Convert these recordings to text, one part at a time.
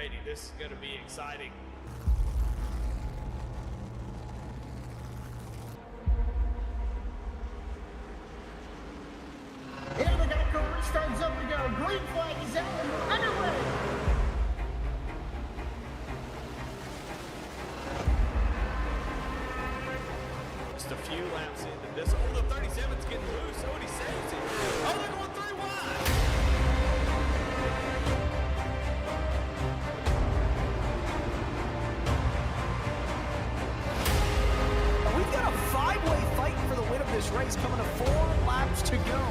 ready. This is going to be exciting. Here the Geico restart zone we go. Green flag is out and underway. Just a few laps into this. Oh, the 37's getting loose. Oh, and he saves it. Oh, they're going 3 wide. We've got a 5-way fight for the win of this race coming to 4 laps to go.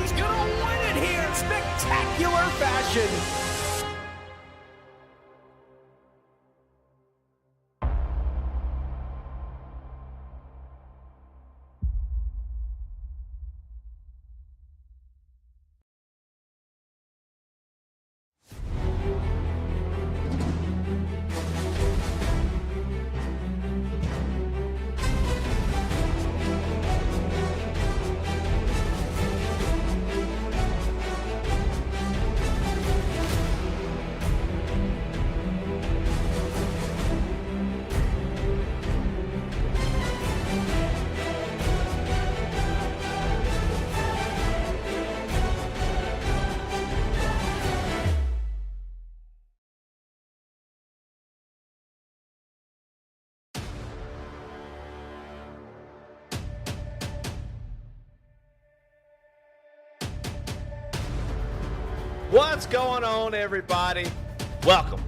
He's gonna win it here in spectacular fashion. What's going on, everybody? Welcome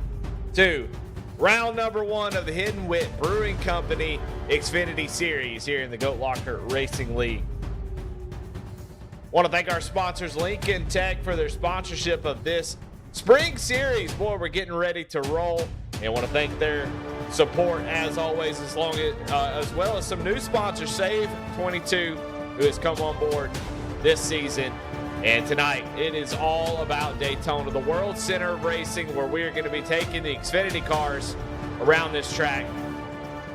to round number 1 of the Hidden Wit Brewing Company Xfinity Series here in the Goat Locker Racing League. Want to thank our sponsors, Lincoln Tech, for their sponsorship of this spring series. Boy, we're getting ready to roll, and want to thank their support as always, as well as some new sponsors, Save 22, who has come on board this season. And tonight, it is all about Daytona, the World Center of Racing, where we are going to be taking the Xfinity cars around this track.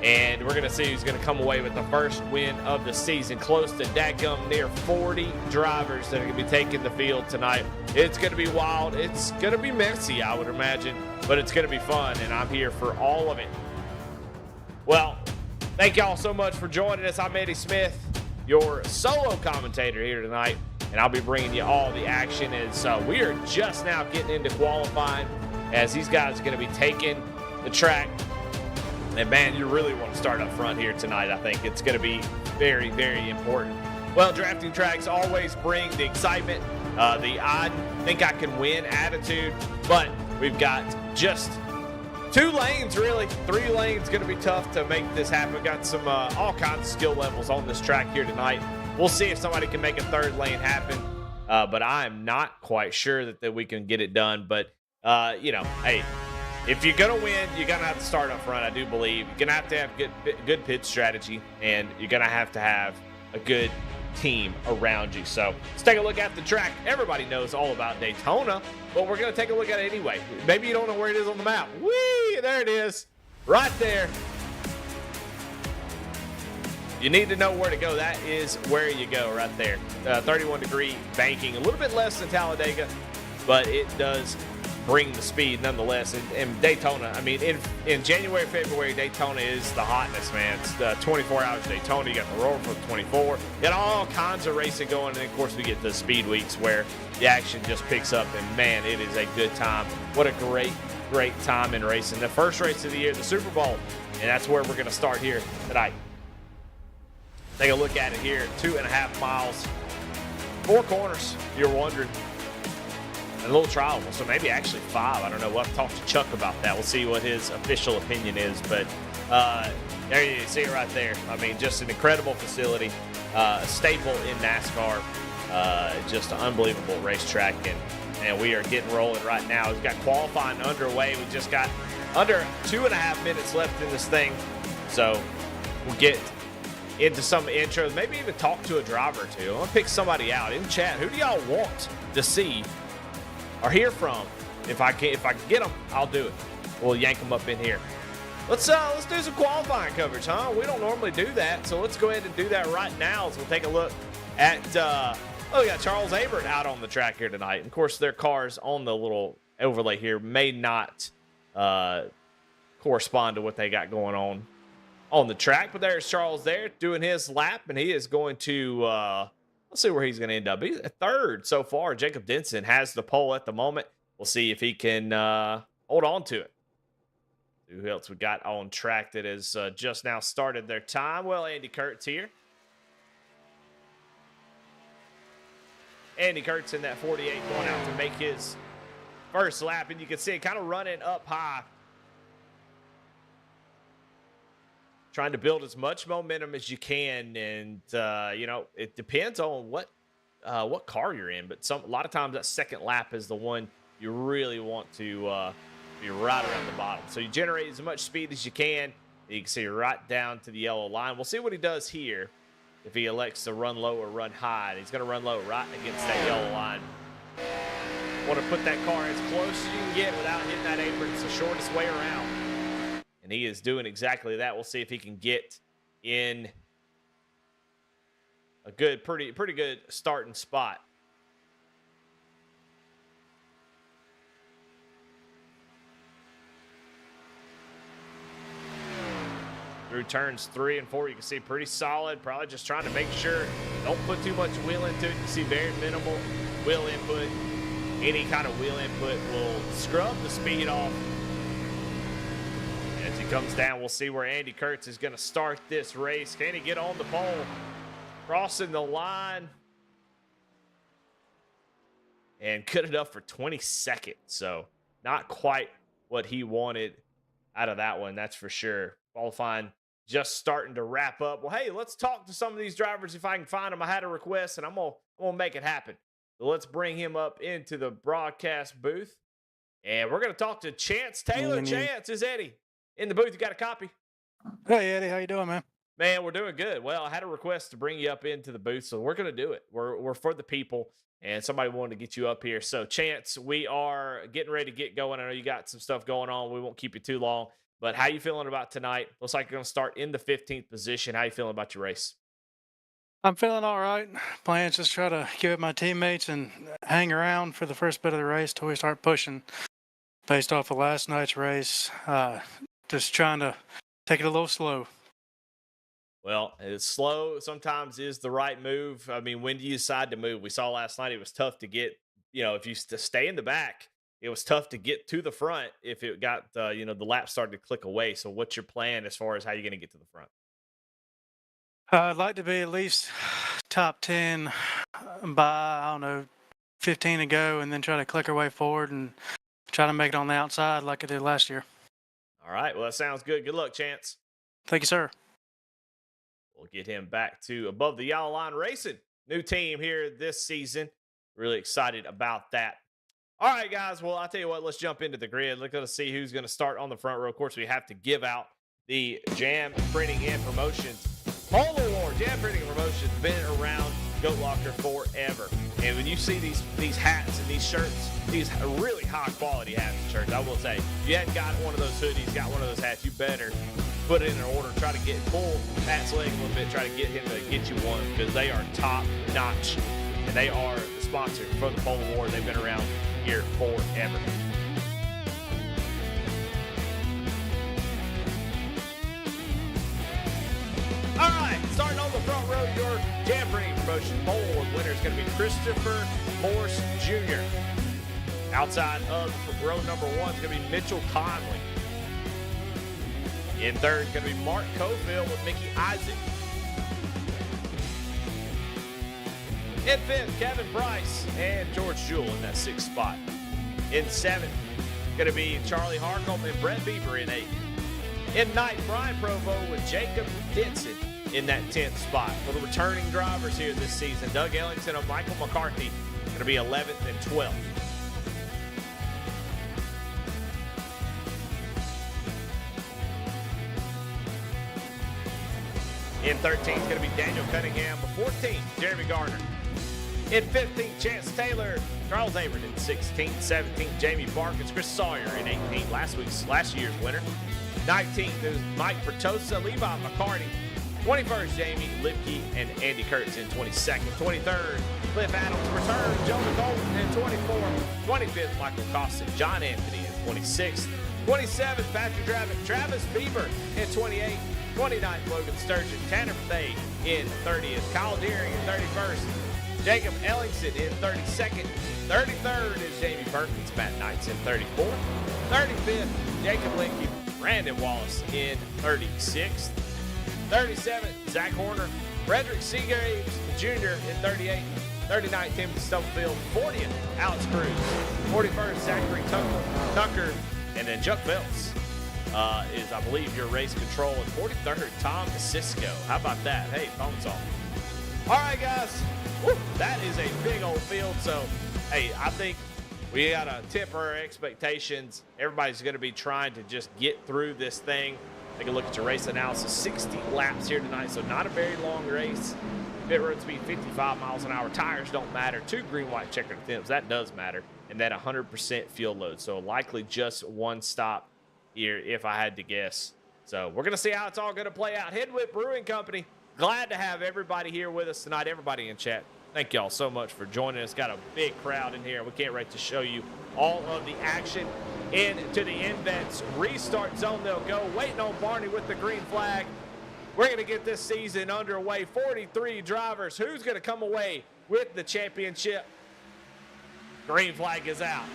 And we're going to see who's going to come away with the first win of the season. Close to dadgum near 40 drivers that are going to be taking the field tonight. It's going to be wild. It's going to be messy, I would imagine. But it's going to be fun, and I'm here for all of it. Well, thank y'all so much for joining us. I'm Eddie Smith, your solo commentator here tonight. And I'll be bringing you all the action as we are just now getting into qualifying as these guys are going to be taking the track. And, man, you really want to start up front here tonight. I think it's going to be very, very important. Well, drafting tracks always bring the excitement, the I think I can win attitude. But we've got just 2 lanes, really. 3 lanes going to be tough to make this happen. We've got some all kinds of skill levels on this track here tonight. We'll see if somebody can make a 3rd lane happen, but I am not quite sure that we can get it done. But, hey, if you're going to win, you're going to have to start up front, I do believe. You're going to have good pit strategy, and you're going to have a good team around you. So let's take a look at the track. Everybody knows all about Daytona, but we're going to take a look at it anyway. Maybe you don't know where it is on the map. Whee! There it is, right there. You need to know where to go. That is where you go right there. 31-degree banking, a little bit less than Talladega, but it does bring the speed nonetheless. And Daytona, I mean, in January, February, Daytona is the hotness, man. It's the 24 hours Daytona. You got the Roar for 24. You got all kinds of racing going. And, of course, we get the speed weeks where the action just picks up. And, man, it is a good time. What a great time in racing. The first race of the year, the Super Bowl. And that's where we're going to start here tonight. Take a look at it here, 2.5 miles, 4 corners, if you're wondering. And a little trial, so maybe actually 5. I don't know. We'll have to talk to Chuck about that. We'll see what his official opinion is. But there you see it right there. I mean, just an incredible facility, a staple in NASCAR, just an unbelievable racetrack. And we are getting rolling right now. We've got qualifying underway. We just got under 2.5 minutes left in this thing. So we'll get into some intros, maybe even talk to a driver or two. I'm going to pick somebody out in chat. Who do y'all want to see or hear from? If I can get them, I'll do it. we'll yank them up in here. Let's do some qualifying coverage, huh? We don't normally do that, so let's go ahead and do that right now. So we'll take a look at we got Charles Abert out on the track here tonight. And of course, their cars on the little overlay here may not correspond to what they got going on the track, but there's Charles there doing his lap, and he is going to let's see where he's going to end up. He's at third so far. Jacob Denson has the pole at the moment. We'll see if he can hold on to it. Who else we got on track that has just now started their time? Well, Andy Kurtz here. Andy Kurtz in that 48 going out to make his first lap, and you can see it kind of running up high. Trying to build as much momentum as you can, and it depends on what car you're in, but a lot of times that second lap is the one you really want to be right around the bottom. So you generate as much speed as you can. You can see right down to the yellow line. We'll see what he does here, if he elects to run low or run high. And he's going to run low right against that yellow line. Want to put that car as close as you can get without hitting that apron. It's the shortest way around. And he is doing exactly that. We'll see if he can get in a good, pretty good starting spot. Through turns 3 and 4, you can see pretty solid. Probably just trying to make sure, don't put too much wheel into it. You see very minimal wheel input. Any kind of wheel input will scrub the speed off. As he comes down, we'll see where Andy Kurtz is going to start this race. Can he get on the pole? Crossing the line. And cut it up for 22nd. So not quite what he wanted out of that one, that's for sure. Qualifying just starting to wrap up. Well, hey, let's talk to some of these drivers if I can find them. I had a request, and I'm gonna make it happen. So let's bring him up into the broadcast booth, and we're gonna talk to Chance Taylor. Chance, is Eddie in the booth? You got a copy? Hey, Eddie, how you doing, man? Man, we're doing good. Well, I had a request to bring you up into the booth, so we're gonna do it. We're for the people, and somebody wanted to get you up here. So, Chance, we are getting ready to get going. I know you got some stuff going on. We won't keep you too long. But how you feeling about tonight? Looks like you're going to start in the 15th position. How you feeling about your race? I'm feeling all right. Plans just try to give it my teammates and hang around for the first bit of the race till we start pushing. Based off of last night's race, just trying to take it a little slow. Well, it's slow sometimes is the right move. I mean, when do you decide to move? We saw last night it was tough to get, if you stay in the back, it was tough to get to the front if it got, the lap started to click away. So what's your plan as far as how you're going to get to the front? I'd like to be at least top 10 by, 15 to go, and then try to click our way forward and try to make it on the outside like I did last year. All right. Well, that sounds good. Good luck, Chance. Thank you, sir. We'll get him back to Above the Yellow Line Racing. New team here this season. Really excited about that. All right, guys. Well, I'll tell you what. Let's jump into the grid. Let's go see who's going to start on the front row. Of course, we have to give out the Jam Printing and Promotions Pole Award. Jam Printing and Promotions been around Goat Locker forever. And when you see these hats and these shirts, these really high-quality hats and shirts, I will say, if you hadn't got one of those hoodies, got one of those hats, you better put it in an order. Try to pull Matt's leg a little bit. Try to get him to get you one because they are top-notch. And they are the sponsor for the Pole Award. They've been around here forever. All right, starting on the front row, your Jam Printing Promotion Pole Award winner is going to be Christopher Morse Jr. Outside of row number 1 is going to be Mitchell Conley. In third is going to be Mark Cofield with Mickey Isaac. In fifth, Kevin Bryce and George Jewell in that 6th spot. In 7th, going to be Charlie Harcombe and Brett Bieber in 8th. In 9th, Brian Provo with Jacob Denson in that 10th spot. For the returning drivers here this season, Doug Ellington and Michael McCarthy going to be 11th and 12th. In 13th, going to be Daniel Cunningham. 14th, Jeremy Garner. In 15th, Chance Taylor. Carlos Averett in 16th. 17th, Jamie Parkins. Chris Sawyer in 18th, last year's winner. 19th is Mike Bertosa, Levi McCarty. 21st, Jamie Lipke and Andy Kurtz in 22nd. 23rd, Cliff Adams return. Jonah Golden in 24th. 25th, Michael Costin. John Anthony in 26th. 27th, Patrick Dravitt. Travis Bieber in 28th. 29th, Logan Sturgeon. Tanner Fay in 30th. Kyle Deering in 31st. Jacob Ellingson in 32nd. 33rd is Jamie Perkins. Matt Knights in 34th. 35th, Jacob Linke. Brandon Wallace in 36th. 37th, Zach Horner. Frederick Seagraves Jr. in 38th. 39th, Timothy Stubblefield. 40th, Alex Cruz. 41st, Zachary Tucker. And then Chuck Phelps is, I believe, your race control. And 43rd, Tom Cisco. How about that? Hey, phone's off. All right, guys. Woo, that is a big old field. So, hey, I think we got to temper our expectations. Everybody's going to be trying to just get through this thing. Take a look at your race analysis. 60 laps here tonight, so not a very long race. Pit road speed 55 miles an hour. Tires don't matter. 2 green, white checkered fins. That does matter. And then 100% fuel load. So likely just one stop here if I had to guess. So we're going to see how it's all going to play out. Hidden Whip Brewing Company. Glad to have everybody here with us tonight. Everybody in chat. Thank y'all so much for joining us. Got a big crowd in here. We can't wait to show you all of the action into the InVets restart zone. They'll go waiting on Barney with the green flag. We're going to get this season underway. 43 drivers. Who's going to come away with the championship? Green flag is out.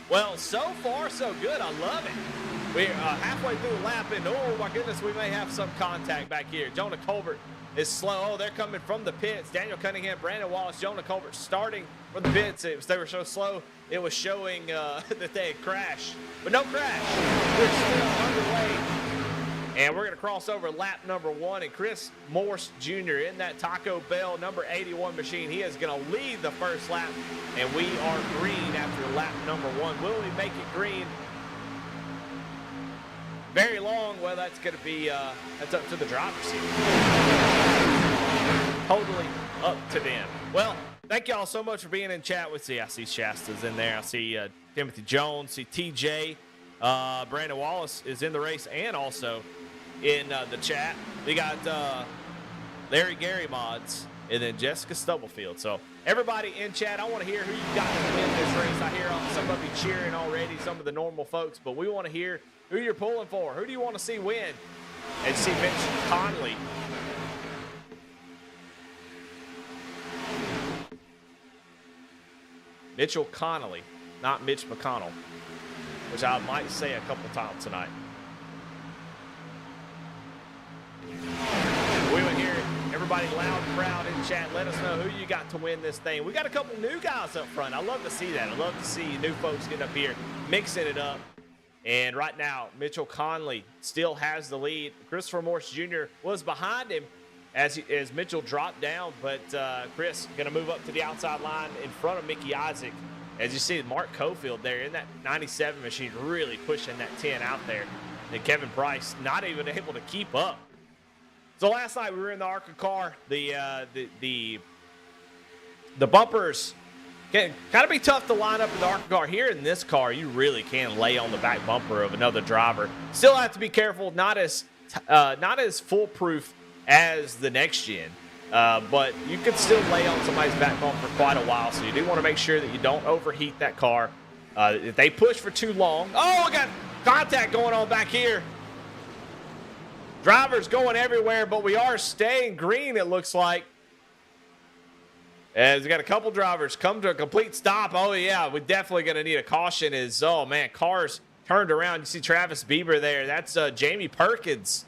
Well, so far, so good. I love it. We're halfway through the lap, and oh, my goodness, we may have some contact back here. Jonah Colbert is slow. Oh, they're coming from the pits. Daniel Cunningham, Brandon Wallace, Jonah Colbert starting from the pits. They were so slow, it was showing that they had crashed. But no crash. We're still underway. And we're going to cross over lap number 1. And Chris Morse Jr. in that Taco Bell number 81 machine. He is going to lead the first lap. And we are green after lap number 1. Will we make it green? Very long. Well, that's going to be, that's up to the drivers here. Totally up to them. Well, thank y'all so much for being in chat with me. I see Shasta's in there. I see Timothy Jones, see TJ. Brandon Wallace is in the race and also in the chat. We got Larry Gary Mods and then Jessica Stubblefield. So everybody in chat, I want to hear who you got to win this race. I hear some of you cheering already, some of the normal folks, but we want to hear who you're pulling for. Who do you want to see win? And see Mitch Conley. Mitchell Connolly, not Mitch McConnell, which I might say a couple times tonight. We would hear everybody loud and proud in chat. Let us know who you got to win this thing. We got a couple new guys up front. I love to see that. I love to see new folks get up here, mixing it up. And right now, Mitchell Conley still has the lead. Christopher Morse Jr. was behind him as Mitchell dropped down, but Chris going to move up to the outside line in front of Mickey Isaac. As you see, Mark Cofield there in that 97 machine really pushing that 10 out there. And Kevin Price not even able to keep up. So last night we were in the ARCA car. The bumpers can kind of be tough to line up in the ARCA car. Here in this car, you really can lay on the back bumper of another driver. Still have to be careful, not as foolproof as the next gen. But you could still lay on somebody's back bumper for quite a while, so you do want to make sure that you don't overheat that car. If they push for too long. Oh, we got contact going on back here. Drivers going everywhere, but we are staying green, it looks like. As we got a couple drivers come to a complete stop. Oh, yeah, we're definitely going to need a caution. Oh, man, cars turned around. You see Travis Bieber there. That's Jamie Perkins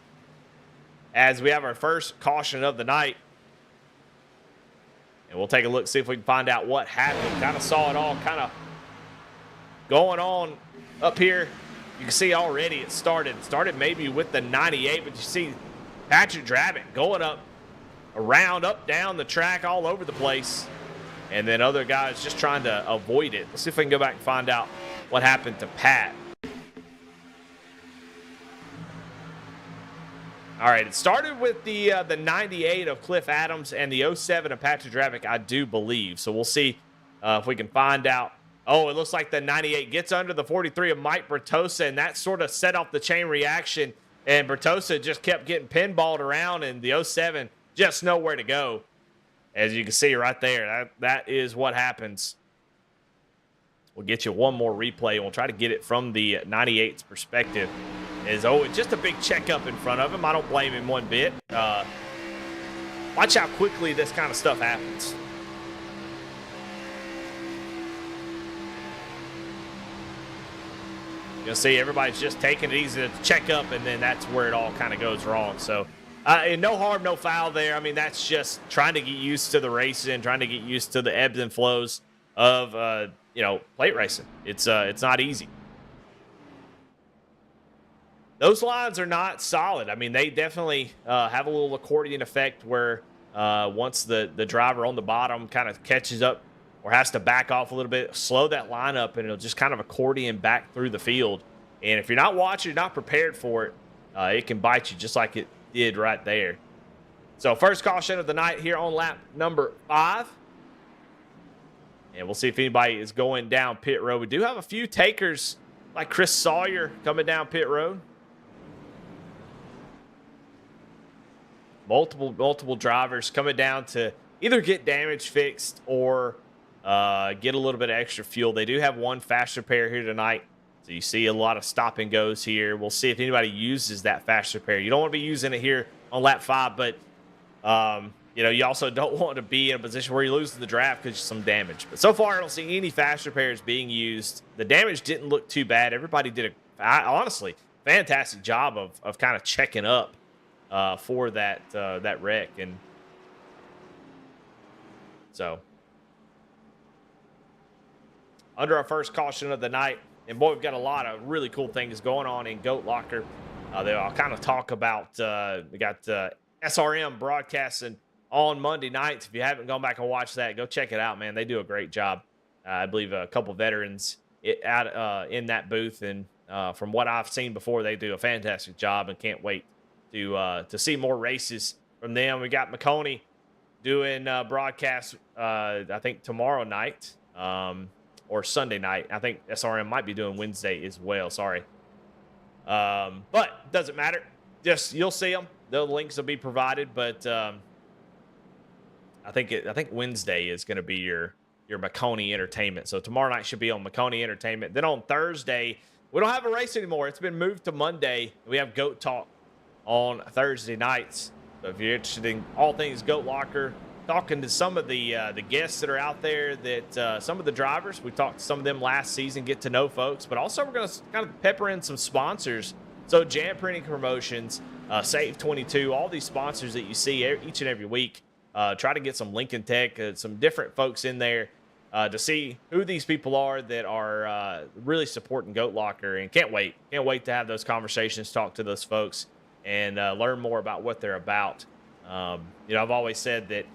as we have our first caution of the night. And we'll take a look, see if we can find out what happened. Kind of saw it all kind of going on up here. You can see already it started maybe with the 98, but you see Patrick Drabick going up, around, up, down the track, all over the place. And then other guys just trying to avoid it. Let's see if we can go back and find out what happened to Pat. All right, it started with the 98 of Cliff Adams and the 07 of Patrick Drabick, I do believe. So we'll see if we can find out. Oh, it looks like the 98 gets under the 43 of Mike Bertosa, and that sort of set off the chain reaction. And Bertosa just kept getting pinballed around, and the 07 just nowhere to go. As you can see right there, that is what happens. We'll get you one more replay, and we'll try to get it from the 98's perspective. It's just a big checkup in front of him. I don't blame him one bit. Watch how quickly this kind of stuff happens. You'll see everybody's just taking it easy to check up, and then that's where it all kind of goes wrong. So, and no harm, no foul there. I mean, that's just trying to get used to the racing, trying to get used to the ebbs and flows of, plate racing. It's not easy. Those lines are not solid. I mean, they definitely have a little accordion effect where once the driver on the bottom kind of catches up or has to back off a little bit, slow that line up, and it'll just kind of accordion back through the field. And if you're not watching, you're not prepared for it, it can bite you just like it did right there. So first caution of the night here on lap number 5. And we'll see if anybody is going down pit road. We do have a few takers like Chris Sawyer coming down pit road. Multiple drivers coming down to either get damage fixed or get a little bit of extra fuel. They do have one fast repair here tonight. So you see a lot of stop and goes here. We'll see if anybody uses that fast repair. You don't want to be using it here on lap 5, but you also don't want to be in a position where you're losing the draft because of some damage. But so far, I don't see any fast repairs being used. The damage didn't look too bad. Everybody did honestly fantastic job of kind of checking up for that wreck. And so under our first caution of the night, and boy, we've got a lot of really cool things going on in Goat Locker. I'll kind of talk about, we got SRM broadcasting on Monday nights. If you haven't gone back and watched that, go check it out, man. They do a great job. I believe a couple veterans in that booth, and from what I've seen before, they do a fantastic job, and can't wait to see more races from them. We got McConey doing broadcasts, I think tomorrow night or Sunday night. I think SRM might be doing Wednesday as well. Sorry, but doesn't matter. Just you'll see them. The links will be provided, but I think Wednesday is going to be your McConey Entertainment. So tomorrow night should be on McConey Entertainment. Then on Thursday, we don't have a race anymore. It's been moved to Monday. We have Goat Talk on Thursday nights. So if you're interested in all things Goat Locker, talking to some of the guests that are out there, that some of the drivers, we talked to some of them last season, get to know folks, but also we're going to kind of pepper in some sponsors. So Jam Printing Promotions, Save 22, all these sponsors that you see each and every week. Try to get some Lincoln Tech, some different folks in there to see who these people are that are really supporting Goat Locker, and can't wait to have those conversations, talk to those folks, and learn more about what they're about. I've always said that,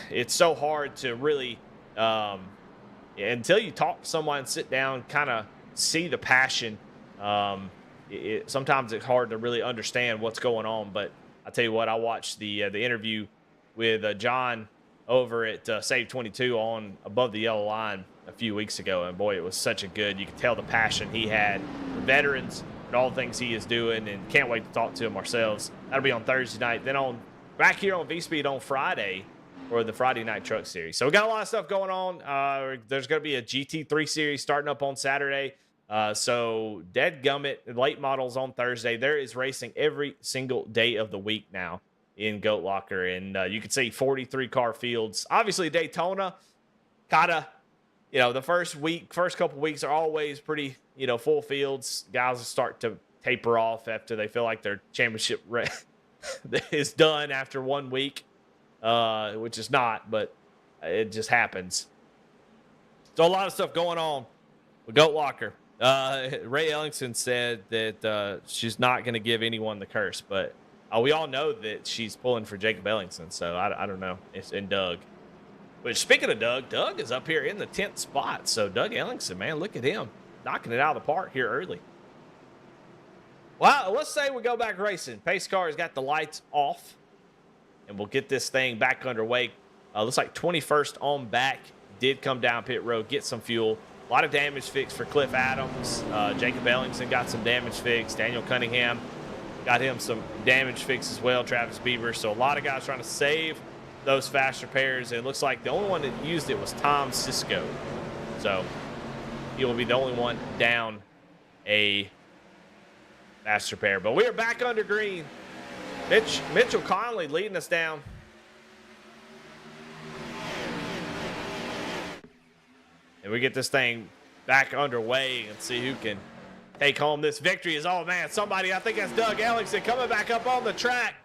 it's so hard to really, until you talk to someone, sit down, kind of see the passion. Sometimes it's hard to really understand what's going on. But I tell you what, I watched the interview with John over at Save 22 on Above the Yellow Line a few weeks ago, and boy, it was such a good. You could tell the passion he had for veterans and all the things he is doing, and can't wait to talk to him ourselves. That'll be on Thursday night. Then back here on V-Speed on Friday for the Friday Night Truck Series. So we got a lot of stuff going on. There's going to be a GT3 series starting up on Saturday. So dadgummit, late models on Thursday. There is racing every single day of the week now in Goat Locker. And you can see 43 car fields. Obviously Daytona, the first couple weeks are always pretty, full fields. Guys start to taper off after they feel like their championship is done after 1 week, which is not, but it just happens. So a lot of stuff going on Goat Locker. Ray Ellingson said that she's not going to give anyone the curse, but we all know that she's pulling for Jacob Ellingson, so I don't know. And Doug. But speaking of Doug is up here in the 10th spot. So Doug Ellingson, man, look at him knocking it out of the park here early. Well, let's say we go back racing. Pace car has got the lights off, and we'll get this thing back underway. Looks like 21st on back. Did come down pit road, get some fuel. A lot of damage fixed for Cliff Adams. Jacob Ellingson got some damage fixed. Daniel Cunningham got him some damage fixed as well. Travis Bieber. So a lot of guys trying to save those fast repairs. And it looks like the only one that used it was Tom Cisco. So he will be the only one down a fast repair. But we are back under green. Mitchell Conley leading us down. And we get this thing back underway and see who can take home this victory. Oh, man, somebody, I think that's Doug Ellingson, coming back up on the track.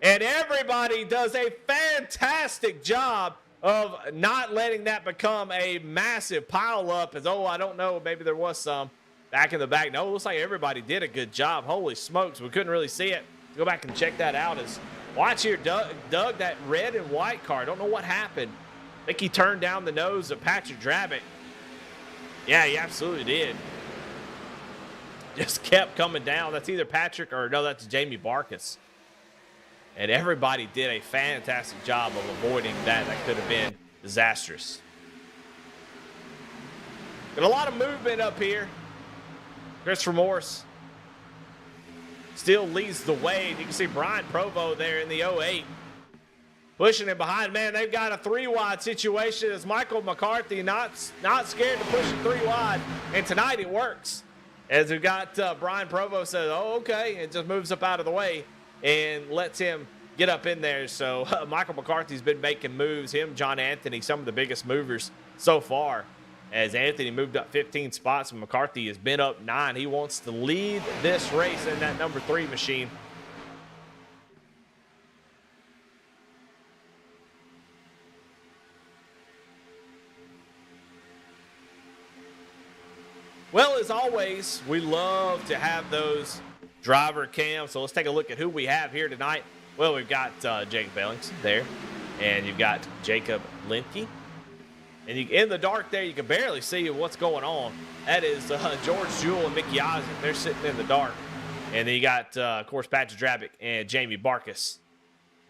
And everybody does a fantastic job of not letting that become a massive pileup. As, I don't know, maybe there was some back in the back. No, it looks like everybody did a good job. Holy smokes, we couldn't really see it. Go back and check that out. Watch here, Doug, that red and white car. Don't know what happened. I think he turned down the nose of Patrick Drabick. Yeah, he absolutely did. Just kept coming down. That's either Patrick or, no, that's Jamie Barkus. And everybody did a fantastic job of avoiding that. That could have been disastrous. Got a lot of movement up here. Christopher Morse still leads the way. You can see Brian Provo there in the 08. Pushing it behind. Man, they've got a 3-wide situation. As Michael McCarthy not scared to push it 3 wide. And tonight it works. As we've got Brian Provo says, oh, okay. It just moves up out of the way and lets him get up in there. So Michael McCarthy's been making moves. Him, John Anthony, some of the biggest movers so far. As Anthony moved up 15 spots and McCarthy has been up 9. He wants to lead this race in that number 3 machine. Well, as always, we love to have those driver cams. So let's take a look at who we have here tonight. Well, we've got Jacob Ellingson there, and you've got Jacob Lemke. And in the dark there, you can barely see what's going on. That is George Jewell and Mickey Eisen. They're sitting in the dark. And then you got, of course, Patrick Drabick and Jamie Barkus.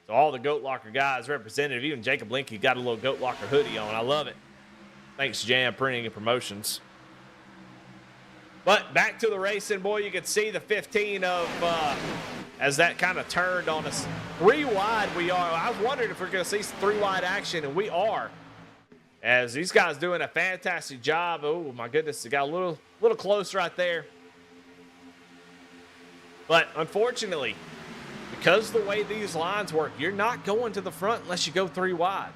So all the Goat Locker guys represented. Even Jacob Lemke got a little Goat Locker hoodie on. I love it. Thanks, Jam Printing and Promotions. But back to the racing, boy, you can see the 15 of as that kind of turned on us. 3 wide we are. I was wondering if we're going to see some 3 wide action, and we are. As these guys doing a fantastic job. Oh, my goodness, it got a little close right there. But unfortunately, because the way these lines work, you're not going to the front unless you go 3 wide.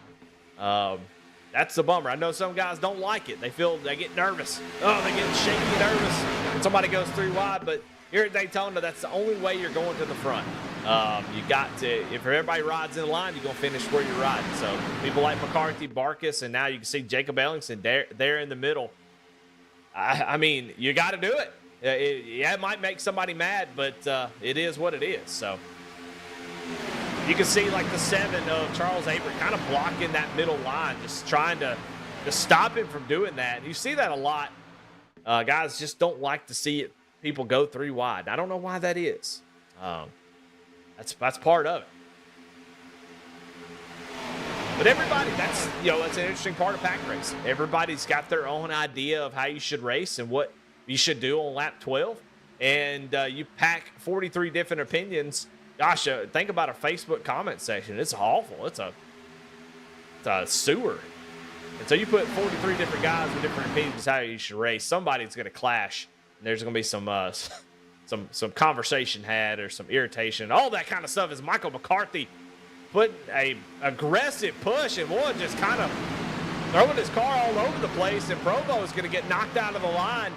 That's the bummer. I know some guys don't like it. They get nervous. Oh, they get shaky nervous when somebody goes 3 wide. But here at Daytona, that's the only way you're going to the front. You got to, if everybody rides in line, you're going to finish where you're riding. So people like McCarthy, Barkus, and now you can see Jacob Ellingson there in the middle. I mean, you got to do it. It might make somebody mad, but it is what it is. So you can see like the 7 of Charles Averett kind of blocking that middle line, just trying to stop him from doing that. You see that a lot. Guys just don't like to see people go 3 wide. I don't know why that is. That's part of it. But everybody, that's an interesting part of pack racing. Everybody's got their own idea of how you should race and what you should do on lap 12. And you pack 43 different opinions. Gosh, think about a Facebook comment section. It's awful. It's a sewer. And so you put 43 different guys with different opinions how you should race. Somebody's going to clash. And there's going to be some conversation had or some irritation. All that kind of stuff. Is Michael McCarthy put a aggressive push and one just kind of throwing his car all over the place. And Provo is going to get knocked out of the line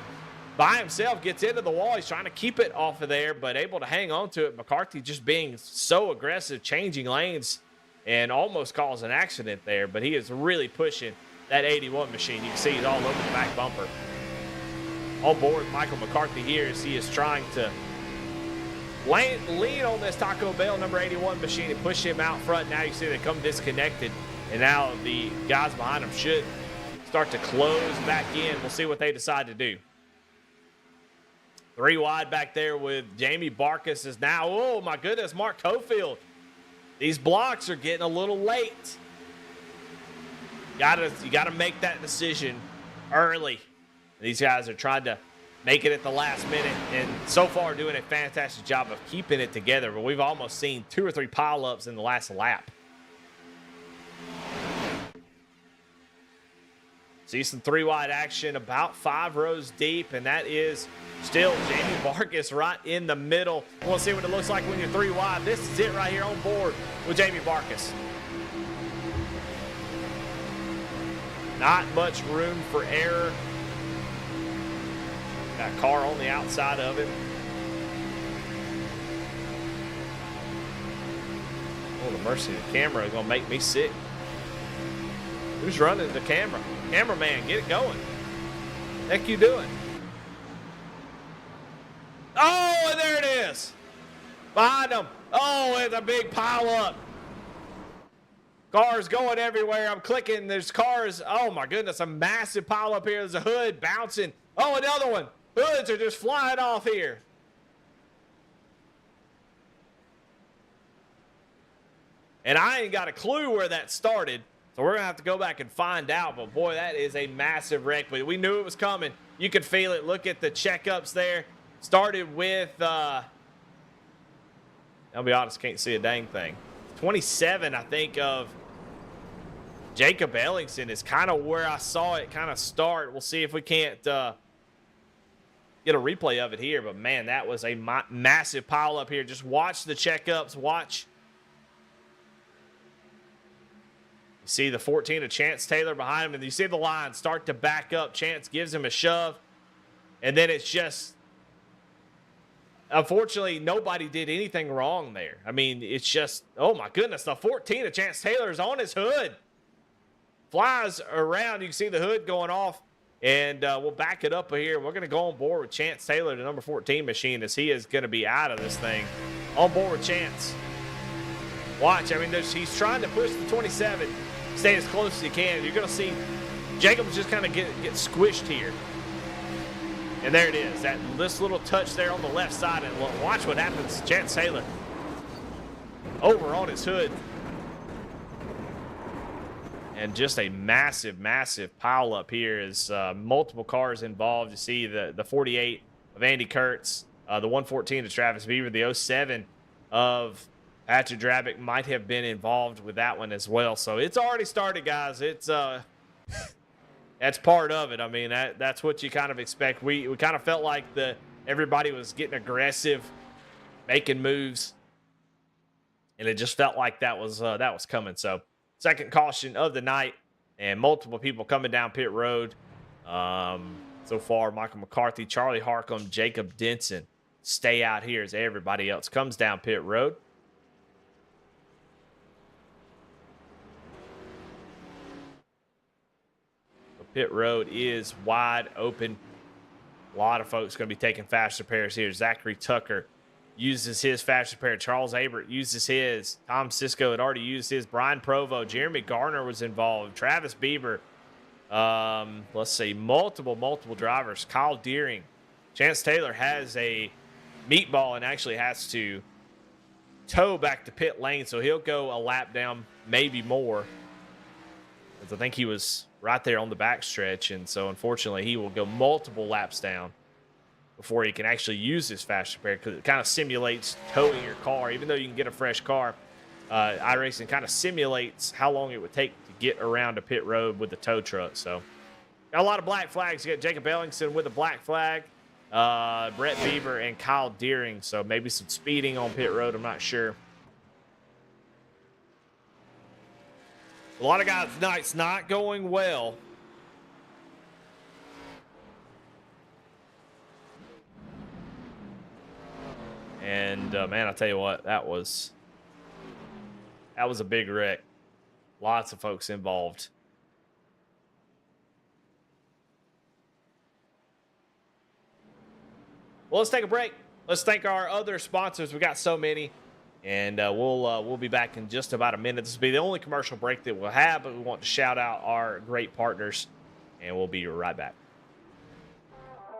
by himself, gets into the wall. He's trying to keep it off of there, but able to hang on to it. McCarthy just being so aggressive, changing lanes, and almost caused an accident there. But he is really pushing that 81 machine. You can see he's all over the back bumper. on board with Michael McCarthy here as he is trying to lean on this Taco Bell number 81 machine and push him out front. Now you see they come disconnected, and now the guys behind him should start to close back in. We'll see what they decide to do. 3 wide back there with Jamie Barkus is now, oh my goodness, Mark Cofield. These blocks are getting a little late. You gotta make that decision early. These guys are trying to make it at the last minute, and so far doing a fantastic job of keeping it together, but we've almost seen 2 or 3 pileups in the last lap. See some 3 wide action about 5 rows deep, and that is still Jamie Barkus right in the middle. We'll see what it looks like when you're 3 wide. This is it right here on board with Jamie Barkus. Not much room for error. Got a car on the outside of him. Oh, the mercy of the camera is going to make me sick. Who's running the camera? Cameraman, get it going. What the heck you doing? Oh, and there it is. Behind him. Oh, it's a big pile up. Cars going everywhere. I'm clicking. There's cars. Oh, my goodness. A massive pile up here. There's a hood bouncing. Oh, another one. Hoods are just flying off here. And I ain't got a clue where that started. So we're going to have to go back and find out. But, boy, that is a massive wreck. But we knew it was coming. You could feel it. Look at the checkups there. Started with, I'll be honest, can't see a dang thing. 27, I think, of Jacob Ellingson is kind of where I saw it kind of start. We'll see if we can't get a replay of it here. But, man, that was a massive pile up here. Just watch the checkups. Watch. You see the 14 of Chance Taylor behind him, and you see the line start to back up. Chance gives him a shove, and then it's just, unfortunately, nobody did anything wrong there. I mean, it's just, oh my goodness, the 14 of Chance Taylor is on his hood. Flies around, you can see the hood going off, and we'll back it up here. We're going to go on board with Chance Taylor, the number 14 machine, as he is going to be out of this thing. On board with Chance. Watch, I mean, he's trying to push the 27, stay as close as he can. You're going to see Jacobs just kind of get squished here. And there it is, this little touch there on the left side. And watch what happens. Chance Taylor over on his hood. And just a massive, massive pile up here is multiple cars involved. You see the 48 of Andy Kurtz, the 114 of Travis Beaver, the 07 of Patrick Drabick might have been involved with that one as well. So it's already started, guys. It's that's part of it. I mean, that's what you kind of expect. We kind of felt like everybody was getting aggressive, making moves, and it just felt like that was coming. So second caution of the night, and multiple people coming down pit road. So far, Michael McCarthy, Charlie Harcum, Jacob Denson stay out here as everybody else comes down pit road. Pit road is wide open. A lot of folks going to be taking fast repairs here. Zachary Tucker uses his fast repair. Charles Abert uses his. Tom Cisco had already used his. Brian Provo. Jeremy Garner was involved. Travis Bieber. Let's see. Multiple drivers. Kyle Deering. Chance Taylor has a meatball and actually has to tow back to pit lane, so he'll go a lap down, maybe more. Because I think he was right there on the backstretch, and so unfortunately he will go multiple laps down before he can actually use his fast repair, because it kind of simulates towing your car. Even though you can get a fresh car, iRacing kind of simulates how long it would take to get around a pit road with the tow truck. So got a lot of black flags. You got Jacob Ellingson with a black flag, Brett Beaver and Kyle Deering, so maybe some speeding on pit road, I'm not sure. A lot of guys' nights not going well. And, man, I'll tell you what, that was a big wreck. Lots of folks involved. Well, let's take a break. Let's thank our other sponsors. We got so many. And we'll be back in just about a minute. This will be the only commercial break that we'll have, but we want to shout out our great partners, and we'll be right back.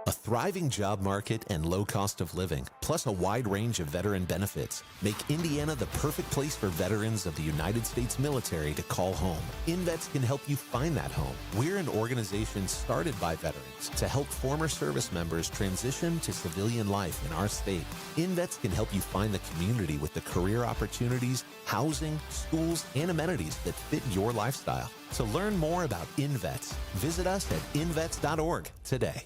A thriving job market and low cost of living, plus a wide range of veteran benefits, make Indiana the perfect place for veterans of the United States military to call home. InVets can help you find that home. We're an organization started by veterans to help former service members transition to civilian life in our state. InVets can help you find the community with the career opportunities, housing, schools, and amenities that fit your lifestyle. To learn more about InVets, visit us at invets.org today.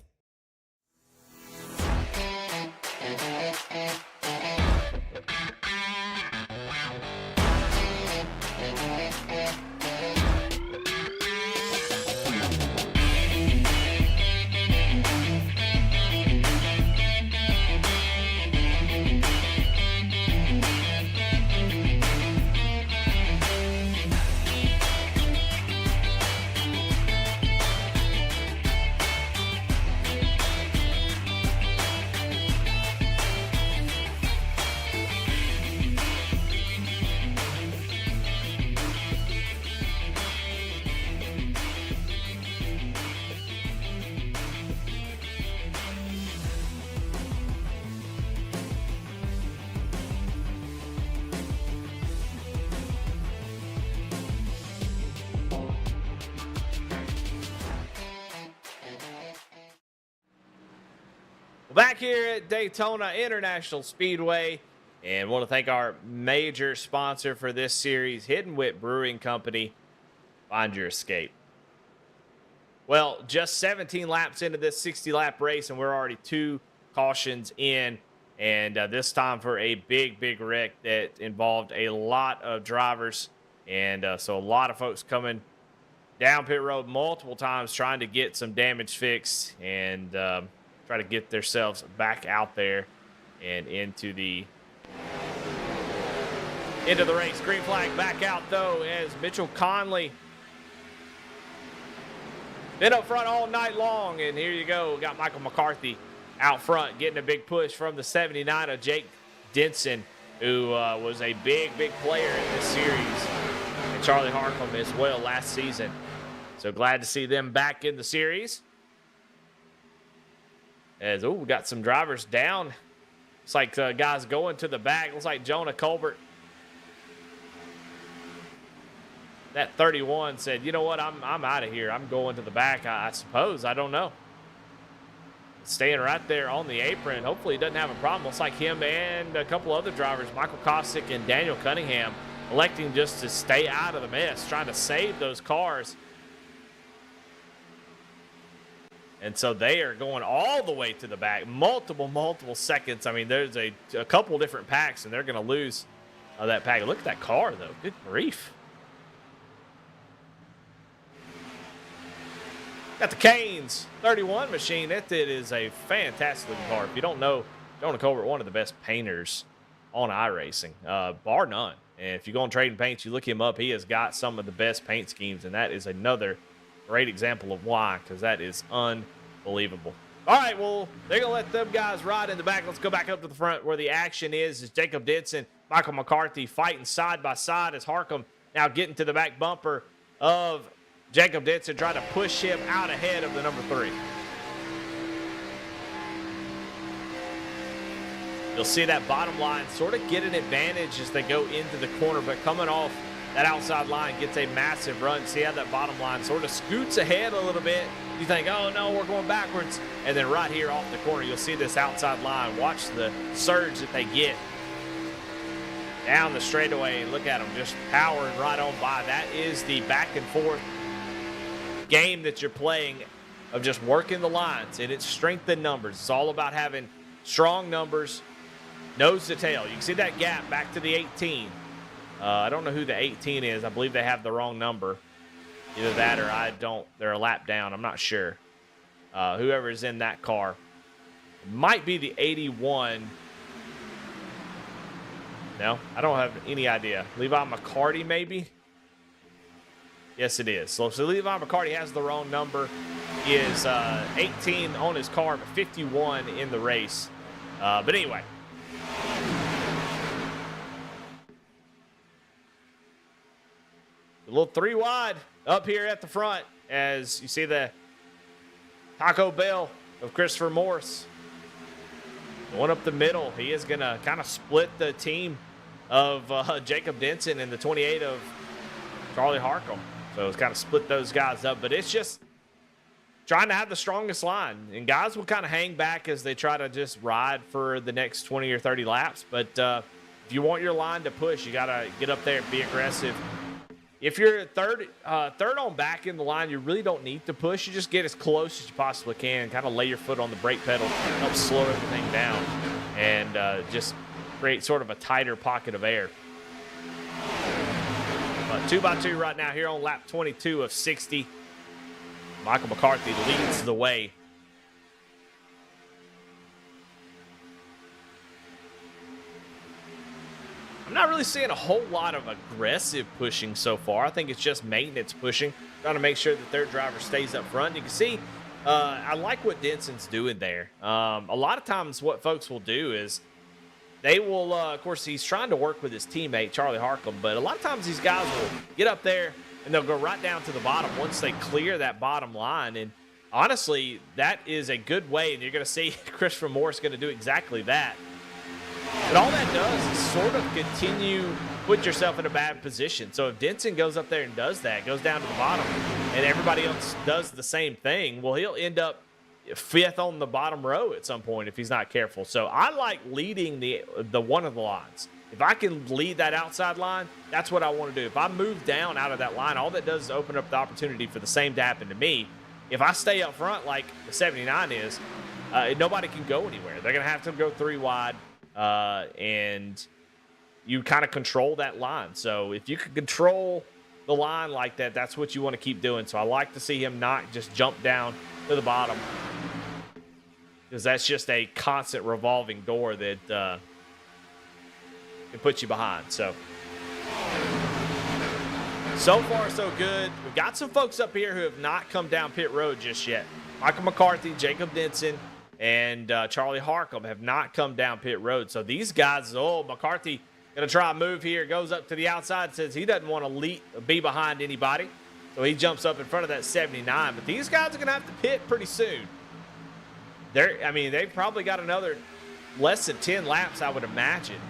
Back here at Daytona International Speedway, and want to thank our major sponsor for this series, Hidden Wit Brewing Company. Find your escape. Well, just 17 laps into this 60-lap race, and we're already 2 cautions in, and this time for a big wreck that involved a lot of drivers, and so a lot of folks coming down pit road multiple times trying to get some damage fixed, and try to get themselves back out there and into the race. Green flag back out, though, as Mitchell Conley been up front all night long. And here you go. We got Michael McCarthy out front getting a big push from the 79 of Jake Denson, who was a big player in this series, and Charlie Harcum as well last season. So glad to see them back in the series. As, we got some drivers down. Looks like guys going to the back. Looks like Jonah Colbert. That 31 said, you know what, I'm out of here. I'm going to the back, I suppose. I don't know. Staying right there on the apron. Hopefully he doesn't have a problem. Looks like him and a couple other drivers, Michael Kosick and Daniel Cunningham, electing just to stay out of the mess, trying to save those cars. And so they are going all the way to the back, multiple seconds. I mean, there's a couple different packs, and they're going to lose that pack. Look at that car, though. Good grief. Got the Canes 31 machine. It is a fantastic looking car. If you don't know, Jonah Colbert, one of the best painters on iRacing, bar none. And if you go on Trading Paints, you look him up, he has got some of the best paint schemes, and that is another great example of why, because that is unbelievable. All right, well, they're going to let them guys ride in the back. Let's go back up to the front where the action is Jacob Denson, Michael McCarthy fighting side by side as Harcum now getting to the back bumper of Jacob Denson, trying to push him out ahead of the number 3. You'll see that bottom line sort of get an advantage as they go into the corner, but coming off that outside line gets a massive run. See how that bottom line sort of scoots ahead a little bit. You think, oh, no, we're going backwards. And then right here off the corner, you'll see this outside line. Watch the surge that they get down the straightaway. And look at them just powering right on by. That is the back and forth game that you're playing of just working the lines. And it's strength in numbers. It's all about having strong numbers, nose to tail. You can see that gap back to the 18. I don't know who the 18 is. I believe they have the wrong number. Either that or I don't. They're a lap down. I'm not sure. Whoever is in that car. It might be the 81. No, I don't have any idea. Levi McCarty, maybe? Yes, it is. So Levi McCarty has the wrong number. He is 18 on his car, but 51 in the race. But anyway. A little 3 wide up here at the front as you see the Taco Bell of Christopher Morse. One up the middle. He is going to kind of split the team of Jacob Denson and the 28 of Charlie Harcum. So it's kind of split those guys up. But it's just trying to have the strongest line. And guys will kind of hang back as they try to just ride for the next 20 or 30 laps. But if you want your line to push, you got to get up there and be aggressive. If you're third on back in the line, you really don't need to push. You just get as close as you possibly can. Kind of lay your foot on the brake pedal, help slow everything down, and just create sort of a tighter pocket of air. But 2x2 right now here on lap 22 of 60. Michael McCarthy leads the way. I'm not really seeing a whole lot of aggressive pushing so far. I think it's just maintenance pushing, trying to make sure that their driver stays up front. You can see, I like what Denson's doing there. A lot of times what folks will do is they will, of course, he's trying to work with his teammate, Charlie Harcum, but a lot of times these guys will get up there and they'll go right down to the bottom once they clear that bottom line. And honestly, that is a good way, and you're going to see Christopher Morse going to do exactly that. But all that does is sort of continue, put yourself in a bad position. So if Denson goes up there and does that, goes down to the bottom, and everybody else does the same thing, well, he'll end up 5th on the bottom row at some point if he's not careful. So I like leading the one of the lines. If I can lead that outside line, that's what I want to do. If I move down out of that line, all that does is open up the opportunity for the same to happen to me. If I stay up front like the 79 is, nobody can go anywhere. They're going to have to go 3 wide. And you kind of control that line. So if you can control the line like that, that's what you want to keep doing. So I like to see him not just jump down to the bottom, because that's just a constant revolving door that can put you behind. So far so good. We've got some folks up here who have not come down pit road just yet. Michael McCarthy, Jacob Denson, and Charlie Harcum have not come down pit road. So these guys, McCarthy going to try a move here, goes up to the outside, says he doesn't want to be behind anybody. So he jumps up in front of that 79. But these guys are going to have to pit pretty soon. They've probably got another less than 10 laps, I would imagine.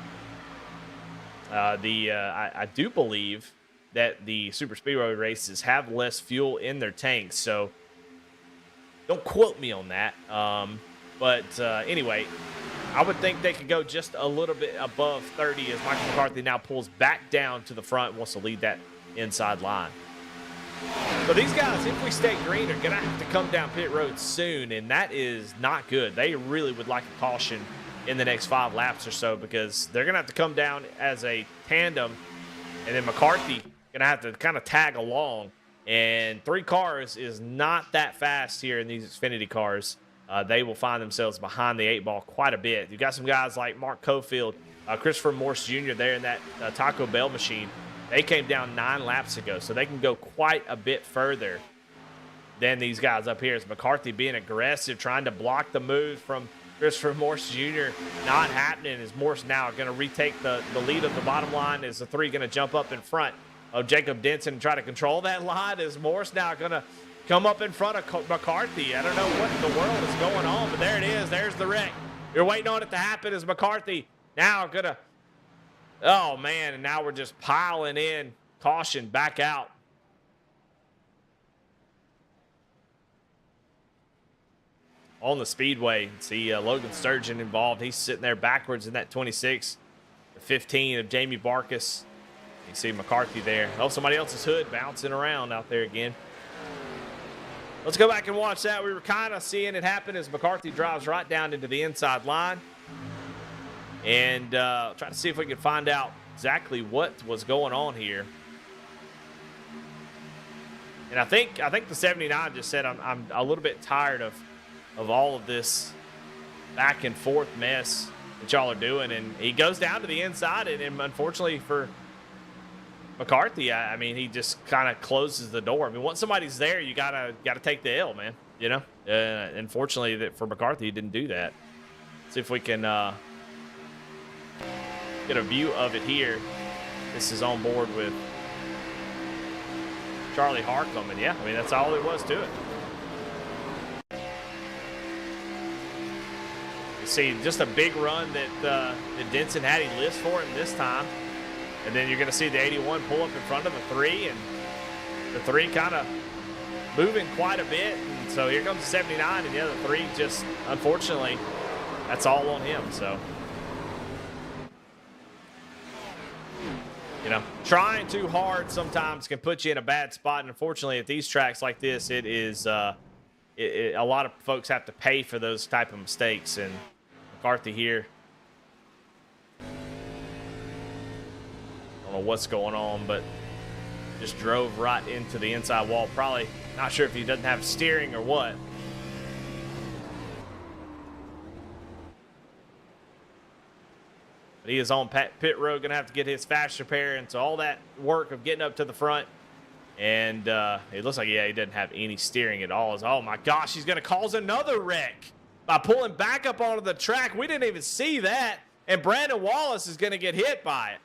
I do believe that the Super Speedway races have less fuel in their tanks. So don't quote me on that. But anyway, I would think they could go just a little bit above 30 as Michael McCarthy now pulls back down to the front and wants to lead that inside line. So these guys, if we stay green, are going to have to come down pit road soon, and that is not good. They really would like a caution in the next 5 laps or so, because they're going to have to come down as a tandem, and then McCarthy going to have to kind of tag along. And 3 cars is not that fast here in these Xfinity cars. They will find themselves behind the 8 ball quite a bit. You've got some guys like Mark Cofield, Christopher Morse Jr. there in that Taco Bell machine. They came down 9 laps ago, so they can go quite a bit further than these guys up here. As McCarthy being aggressive, trying to block the move from Christopher Morse Jr. Not happening, as Morse now going to retake the lead of the bottom line. Is the 3 going to jump up in front of Jacob Denson and try to control that line? Is Morse now going to come up in front of McCarthy? I don't know what in the world is going on, but there it is. There's the wreck. You're waiting on it to happen as McCarthy now going to, oh man, and now we're just piling in. Caution back out. On the speedway, see Logan Sturgeon involved. He's sitting there backwards in that 26, the 15 of Jamie Barkus. You see McCarthy there. Oh, somebody else's hood bouncing around out there again. Let's go back and watch that. We were kind of seeing it happen as McCarthy drives right down into the inside line. And try to see if we can find out exactly what was going on here. And I think the 79 just said, I'm a little bit tired of all of this back and forth mess that y'all are doing. And he goes down to the inside, and unfortunately for McCarthy, I mean, he just kind of closes the door. I mean, once somebody's there, you gotta take the L, man. You know. Unfortunately, for McCarthy, he didn't do that. See if we can get a view of it here. This is on board with Charlie Harcum, and yeah, I mean, that's all there was to it. You see just a big run that Denson had. He lists for him this time. And then you're going to see the 81 pull up in front of the 3, and the 3 kind of moving quite a bit. And so here comes the 79, and the other 3 just, unfortunately, that's all on him. So, you know, trying too hard sometimes can put you in a bad spot. And unfortunately, at these tracks like this, it is a lot of folks have to pay for those type of mistakes. And McCarthy here, I don't know what's going on, but just drove right into the inside wall. Probably not sure if he doesn't have steering or what. But he is on pit road, going to have to get his fast repair. And so all that work of getting up to the front. And it looks like, yeah, he doesn't have any steering at all. Oh, my gosh, he's going to cause another wreck by pulling back up onto the track. We didn't even see that. And Brandon Wallace is going to get hit by it.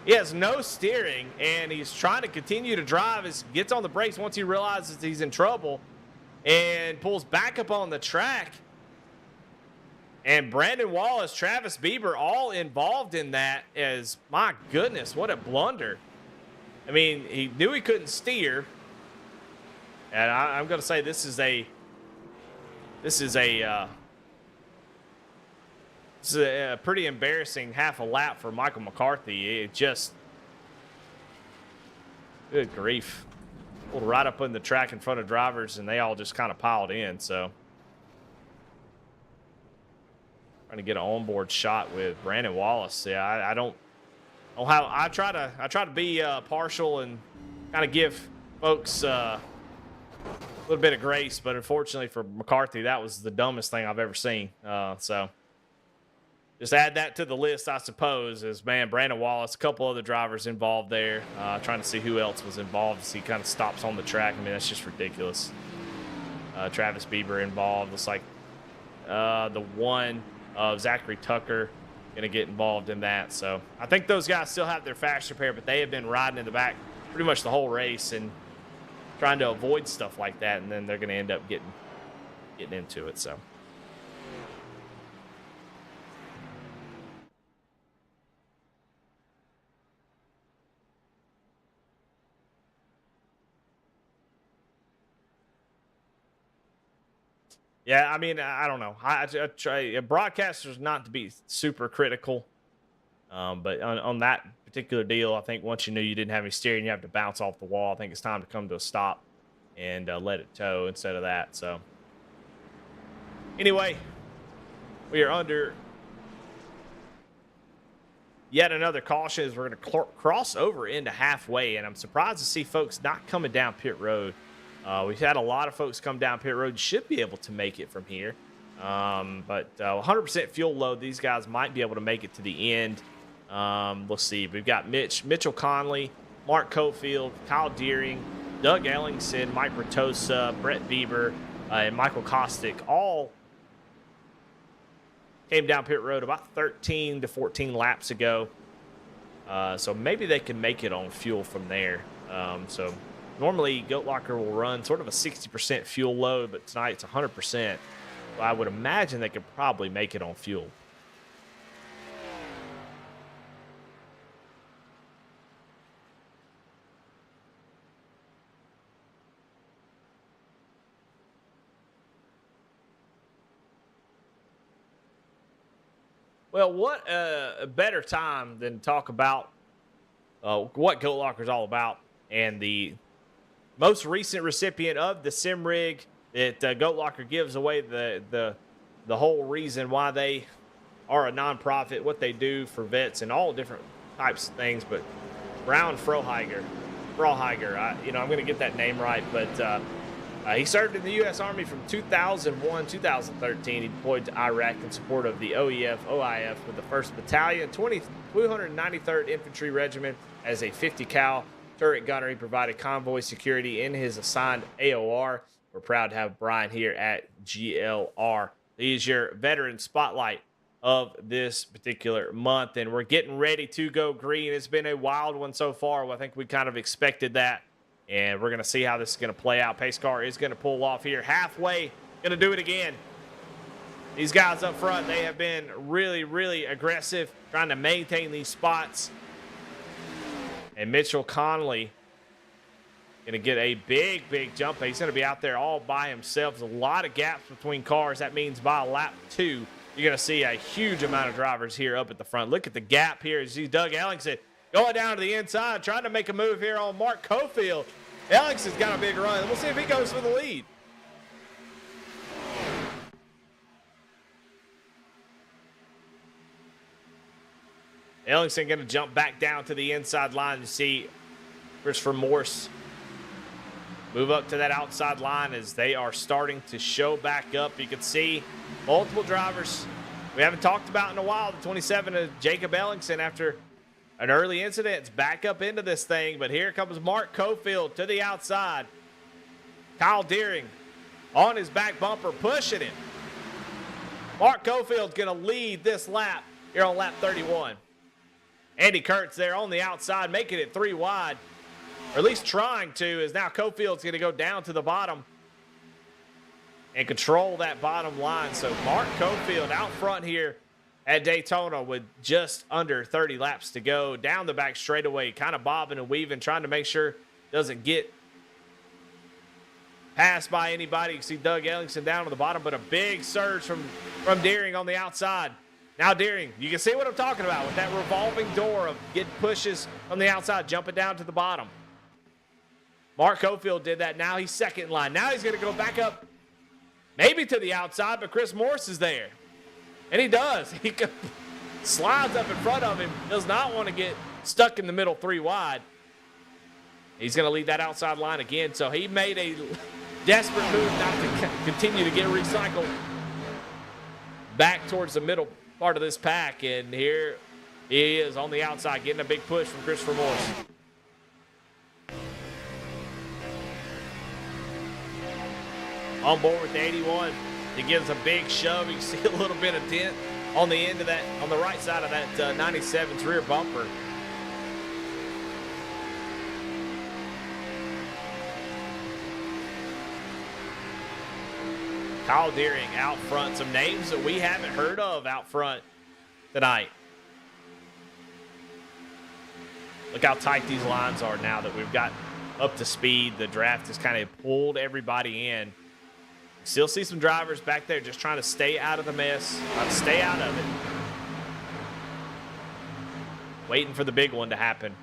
He has no steering, and he's trying to continue to drive. He gets on the brakes once he realizes he's in trouble and pulls back up on the track. And Brandon Wallace, Travis Bieber, all involved in that. As, my goodness, what a blunder. I mean, he knew he couldn't steer. And I'm going to say this is a pretty embarrassing half a lap for Michael McCarthy. It just, good grief. Pulled right up in the track in front of drivers, and they all just kind of piled in. So, trying to get an onboard shot with Brandon Wallace. Yeah, I don't know how. I try to be partial and kind of give folks a little bit of grace, but unfortunately for McCarthy, that was the dumbest thing I've ever seen. So. Just add that to the list, I suppose, as, man, Brandon Wallace, a couple other drivers involved there, trying to see who else was involved as he kind of stops on the track. I mean, that's just ridiculous. Travis Bieber involved. Looks like the one of Zachary Tucker going to get involved in that. So I think those guys still have their fast repair, but they have been riding in the back pretty much the whole race and trying to avoid stuff like that, and then they're going to end up getting into it. So. Yeah, I mean, I don't know. I try broadcasters not to be super critical, but on that particular deal, I think once you knew you didn't have any steering, you have to bounce off the wall. I think it's time to come to a stop and let it tow instead of that. So, anyway, we are under yet another caution as we're going to cross over into halfway, and I'm surprised to see folks not coming down pit road. We've had a lot of folks come down pit road. Should be able to make it from here. But 100% fuel load, these guys might be able to make it to the end. Let's see. We've got Mitchell Conley, Mark Cofield, Kyle Deering, Doug Ellingson, Mike Bertosa, Brett Bieber, and Michael Kostick all came down pit road about 13 to 14 laps ago. So maybe they can make it on fuel from there. So normally, Goat Locker will run sort of a 60% fuel load, but tonight it's 100%. So I would imagine they could probably make it on fuel. Well, what a better time than talk about what Goat Locker is all about and the most recent recipient of the sim rig that Goat Locker gives away the whole reason why they are a nonprofit, what they do for vets and all different types of things. But Brown Froheiger, I'm going to get that name right, but he served in the U.S. Army from 2001 2013. He deployed to Iraq in support of the OIF with the 1st Battalion, 293rd Infantry Regiment as a 50 cal turret gunner. He provided convoy security in his assigned AOR. we're proud to have Brian here at GLR. He's your veteran spotlight of this particular month, and we're getting ready to go green. It's been a wild one so far. Well, I think we kind of expected that, and we're going to see how this is going to play out. Pace car is going to pull off here halfway, going to do it again. These guys up front, they have been really, really aggressive, trying to maintain these spots. And Mitchell Connolly going to get a big, big jump. He's going to be out there all by himself. There's a lot of gaps between cars. That means by lap 2, you're going to see a huge amount of drivers here up at the front. Look at the gap here. You see Doug Ellingson going down to the inside, trying to make a move here on Mark Cofield. Ellingson's got a big run. We'll see if he goes for the lead. Ellingson going to jump back down to the inside line. You see Christopher Morse move up to that outside line as they are starting to show back up. You can see multiple drivers we haven't talked about in a while. The 27 of Jacob Ellingson, after an early incident, is back up into this thing. But here comes Mark Cofield to the outside. Kyle Deering on his back bumper, pushing him. Mark Cofield's going to lead this lap here on lap 31. Andy Kurtz there on the outside, making it 3 wide, or at least trying to, as now Cofield's going to go down to the bottom and control that bottom line. So Mark Cofield out front here at Daytona with just under 30 laps to go. Down the back straightaway, kind of bobbing and weaving, trying to make sure doesn't get passed by anybody. You can see Doug Ellingson down on the bottom, but a big surge from Deering on the outside. Now Deering, you can see what I'm talking about with that revolving door of getting pushes on the outside, jumping down to the bottom. Mark Cofield did that. Now he's second in line. Now he's going to go back up maybe to the outside, but Chris Morse is there. And he does. He slides up in front of him, does not want to get stuck in the middle 3 wide. He's going to lead that outside line again. So he made a desperate move not to continue to get recycled back towards the middle part of this pack, and here he is on the outside getting a big push from Christopher Morse. On board with the 81, he gives a big shove. You can see a little bit of dent on the end of that, on the right side of that 97's rear bumper. Kyle Deering out front. Some names that we haven't heard of out front tonight. Look how tight these lines are now that we've got up to speed. The draft has kind of pulled everybody in. Still see some drivers back there just trying to stay out of the mess, trying to stay out of it. Waiting for the big one to happen,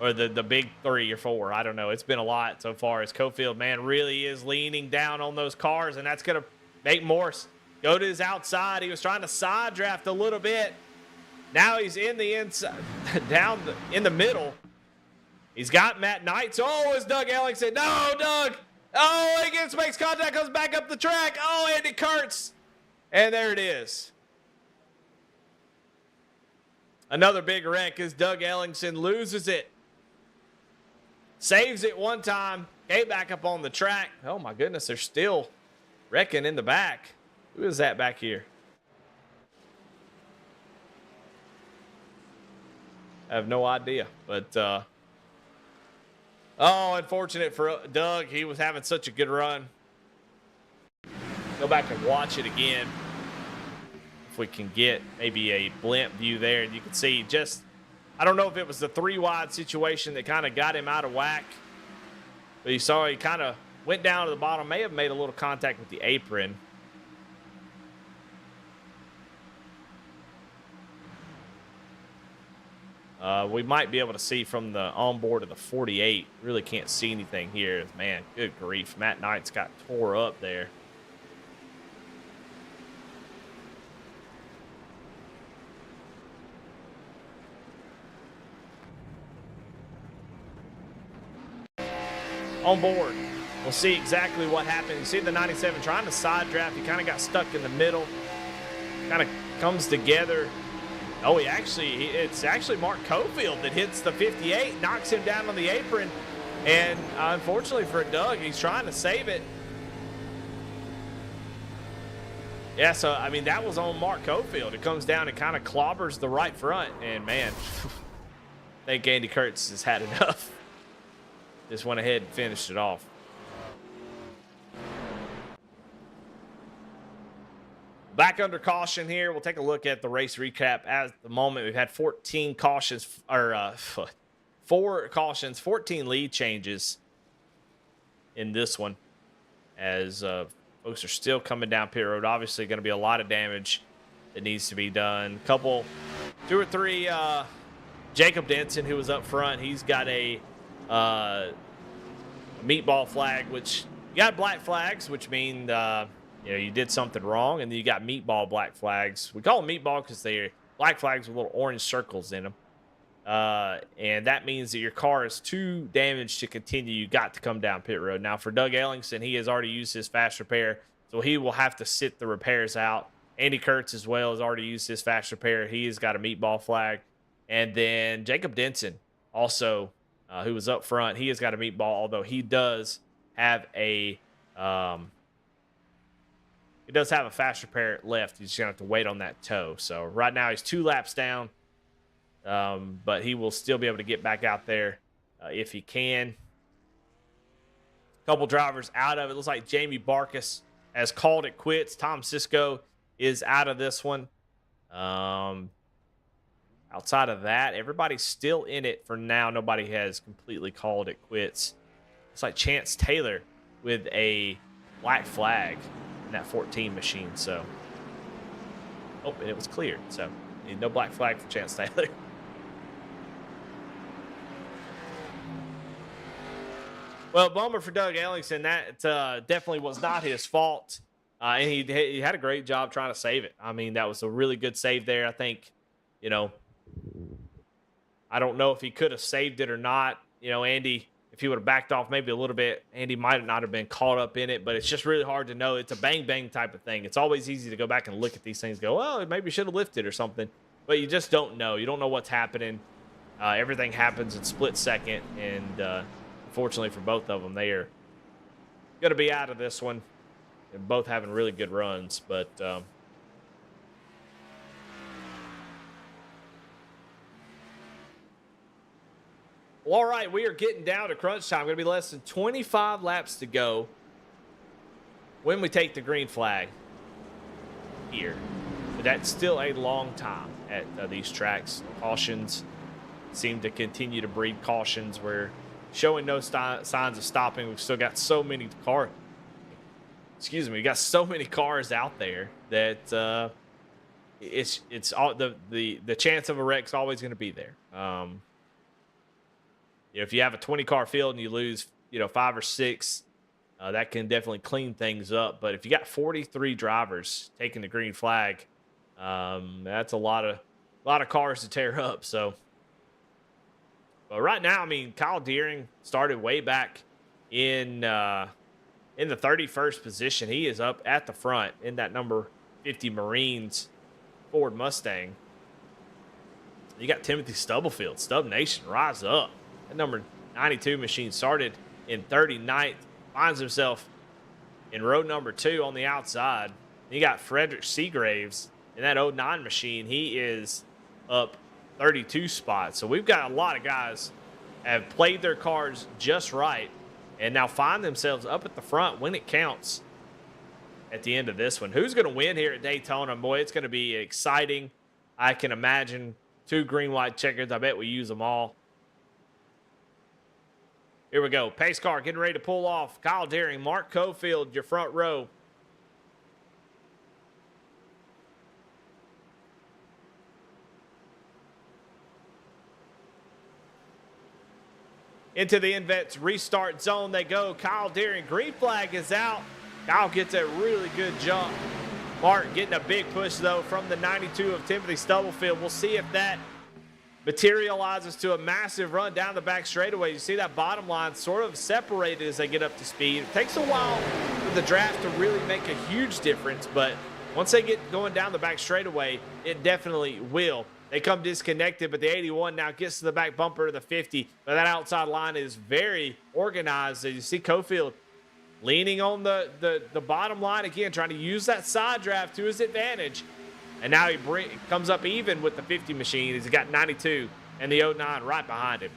or the big 3 or 4. I don't know. It's been a lot so far as Cofield, man, really is leaning down on those cars, and that's going to make Morse go to his outside. He was trying to side draft a little bit. Now he's in the inside, in the middle. He's got Matt Knight. Oh, it's Doug Ellingson. No, Doug. Oh, he makes contact, goes back up the track. Oh, Andy Kurtz. And there it is. Another big wreck as Doug Ellingson loses it. Saves it one time. Came back up on the track. Oh, my goodness, they're still wrecking in the back. Who is that back here? I have no idea. But, oh, unfortunate for Doug. He was having such a good run. Go back and watch it again. If we can get maybe a blimp view there. And you can see just, I don't know if it was the 3 wide situation that kind of got him out of whack. But you saw he kind of went down to the bottom. May have made a little contact with the apron. We might be able to see from the onboard of the 48. Really can't see anything here. Man, good grief. Matt Knight's got tore up there. On board, we'll see exactly what happened. You see the 97 trying to side draft. He kind of got stuck in the middle. Kind of comes together. Oh, it's actually Mark Cofield that hits the 58, knocks him down on the apron. And unfortunately for Doug, he's trying to save it. Yeah, so, I mean, that was on Mark Cofield. It comes down and kind of clobbers the right front. And, man, I think Andy Kurtz has had enough. Just went ahead and finished it off. Back under caution here. We'll take a look at the race recap. At the moment, we've had 14 cautions, or 4 cautions, 14 lead changes in this one, as folks are still coming down pit road. Obviously, going to be a lot of damage that needs to be done. 2 or 3. Jacob Denson, who was up front, he's got a meatball flag, which you got black flags, which mean you did something wrong, and then you got meatball black flags. We call them meatball because they're black flags with little orange circles in them. And that means that your car is too damaged to continue. You got to come down pit road. Now, for Doug Ellingson, he has already used his fast repair, so he will have to sit the repairs out. Andy Kurtz, as well, has already used his fast repair. He has got a meatball flag. And then Jacob Denson, also, who was up front, he has got a meatball, although he does have a fast repair left. He's just going to have to wait on that toe. So right now he's 2 laps down, but he will still be able to get back out there if he can. A couple drivers out of it. Looks like Jamie Barkus has called it quits. Tom Sisko is out of this one. Outside of that, everybody's still in it for now. Nobody has completely called it quits. It's like Chance Taylor with a black flag in that 14 machine. So, and it was cleared. So, no black flag for Chance Taylor. Well, bummer for Doug Ellingson. That definitely was not his fault. And he had a great job trying to save it. I mean, that was a really good save there. I think, I don't know if he could have saved it or not. Andy, if he would have backed off maybe a little bit, Andy might not have been caught up in it, but it's just really hard to know. It's a bang-bang type of thing. It's always easy to go back and look at these things and go, well, maybe you should have lifted or something. But you just don't know. You don't know what's happening. Everything happens in split second, and unfortunately for both of them, they are going to be out of this one. They're both having really good runs, but well, all right, we are getting down to crunch time. Going to be less than 25 laps to go when we take the green flag here. But that's still a long time at these tracks. Cautions seem to continue to breed cautions. We're showing no signs of stopping. We've still got so many cars. We got so many cars out there that it's all the chance of a wreck's always going to be there. If you have a 20-car field and you lose, 5 or 6, that can definitely clean things up. But if you got 43 drivers taking the green flag, that's a lot of cars to tear up. So, but right now, I mean, Kyle Deering started way back in the 31st position. He is up at the front in that number 50 Marines Ford Mustang. You got Timothy Stubblefield, Stub Nation, rise up. That number 92 machine started in 39th, finds himself in row number 2 on the outside. You got Frederick Seagraves in that 09 machine. He is up 32 spots. So we've got a lot of guys have played their cards just right and now find themselves up at the front when it counts at the end of this one. Who's going to win here at Daytona? Boy, it's going to be exciting. I can imagine 2 green-white checkers. I bet we use them all. Here we go. Pace car getting ready to pull off. Kyle Deering, Mark Cofield, your front row. Into the Invets restart zone they go. Kyle Deering, green flag is out. Kyle gets a really good jump. Mark getting a big push, though, from the 92 of Timothy Stubblefield. We'll see if that materializes to a massive run down the back straightaway. You see that bottom line sort of separated as they get up to speed. It takes a while for the draft to really make a huge difference, but once they get going down the back straightaway, it definitely will. They come disconnected, but the 81 now gets to the back bumper of the 50. But that outside line is very organized. As you see Cofield leaning on the bottom line again, trying to use that side draft to his advantage. And now he comes up even with the 50 machine. He's got 92 and the 09 right behind him.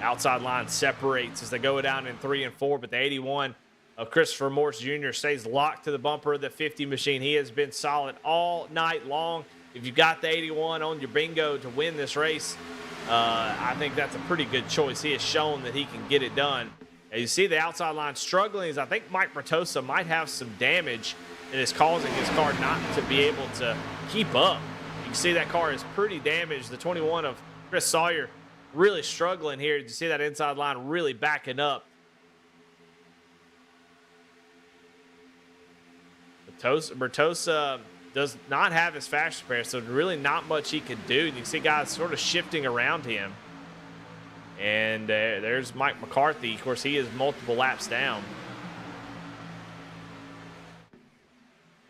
Outside line separates as they go down in 3 and 4, but the 81 of Christopher Morse Jr. stays locked to the bumper of the 50 machine. He has been solid all night long. If you got the 81 on your bingo to win this race, I think that's a pretty good choice. He has shown that he can get it done. As you see the outside line struggling, is I think Mike Bertosa might have some damage that is causing his car not to be able to keep up. You can see that car is pretty damaged. The 21 of Chris Sawyer really struggling here. You see that inside line really backing up. Bertosa does not have his fastest spare, so really not much he can do. You can see guys sort of shifting around him. And there's Mike McCarthy. Of course, he is multiple laps down.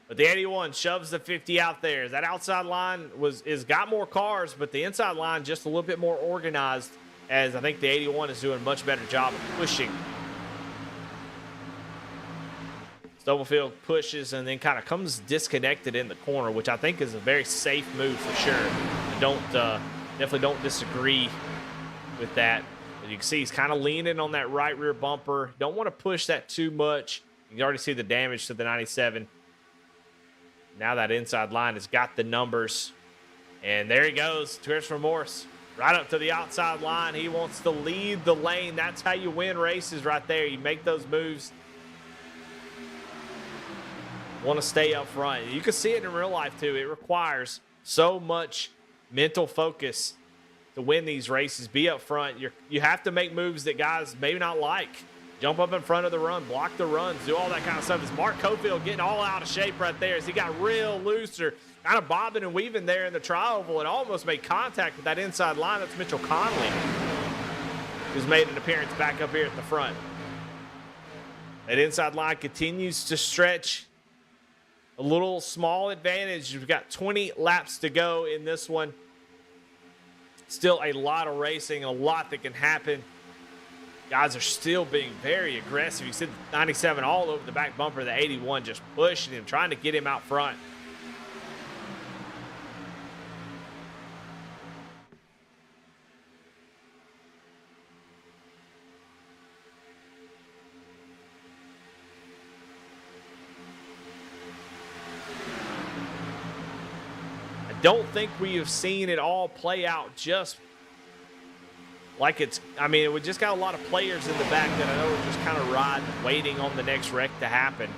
But the 81 shoves the 50 out there. That outside line is got more cars, but the inside line just a little bit more organized, as I think the 81 is doing a much better job of pushing. Stubblefield pushes and then kind of comes disconnected in the corner, which I think is a very safe move for sure. I definitely don't disagree with that. But you can see he's kind of leaning on that right rear bumper. Don't want to push that too much. You can already see the damage to the 97. Now that inside line has got the numbers. And there he goes, Christopher Morse, right up to the outside line. He wants to lead the lane. That's how you win races right there. You make those moves. Want to stay up front. You can see it in real life too. It requires so much mental focus to win these races. Be up front. You have to make moves that guys maybe not like. Jump up in front of the run, block the runs, do all that kind of stuff. Is Mark Cofield getting all out of shape right there as he got real loose, or kind of bobbing and weaving there in the tri-oval and almost made contact with that inside line. That's Mitchell Conley, who's made an appearance back up here at the front. That inside line continues to stretch. A little small advantage. We've got 20 laps to go in this one. Still a lot of racing, a lot that can happen. Guys are still being very aggressive. You see the 97 all over the back bumper, the 81 just pushing him, trying to get him out front. I don't think we have seen it all play out just like it's, I mean, we just got a lot of players in the back that I know are just kind of riding, waiting on the next wreck to happen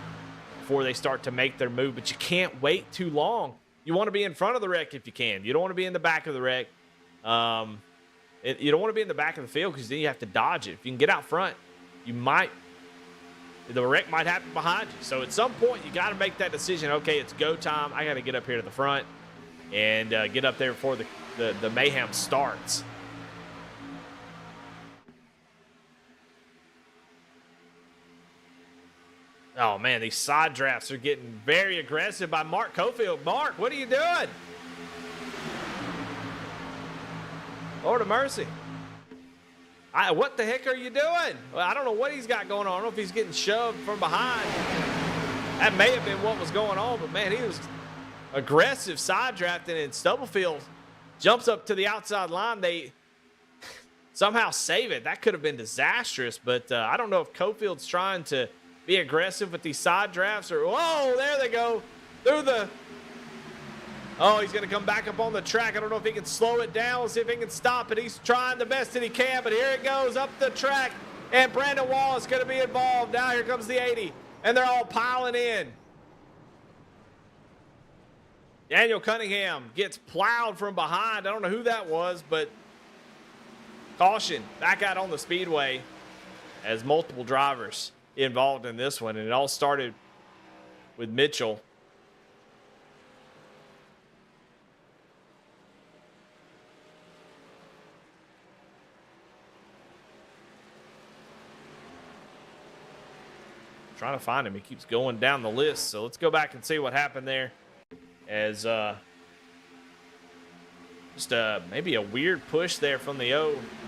before they start to make their move. But you can't wait too long. You want to be in front of the wreck if you can. You don't want to be in the back of the wreck. You don't want to be in the back of the field because then you have to dodge it. If you can get out front, the wreck might happen behind you. So at some point, you got to make that decision. Okay, it's go time. I got to get up here to the front and get up there before the mayhem starts. Oh, man, these side drafts are getting very aggressive by Mark Cofield. Mark, what are you doing? Lord of mercy. What the heck are you doing? Well, I don't know what he's got going on. I don't know if he's getting shoved from behind. That may have been what was going on, but, man, he was aggressive side drafting, and Stubblefield jumps up to the outside line. They somehow save it. That could have been disastrous, but I don't know if Cofield's trying to be aggressive with these side drafts, or whoa, there they go through the, oh, he's going to come back up on the track. I don't know if he can slow it down. Let's see if he can stop it. He's trying the best that he can, but here it goes up the track, and Brandon Wall is going to be involved. Now here comes the 80, and they're all piling in. Daniel Cunningham gets plowed from behind. I don't know who that was, but caution back out on the speedway as multiple drivers involved in this one, and it all started with Mitchell. Trying to find him. He keeps going down the list, so let's go back and see what happened there. As just maybe a weird push there from the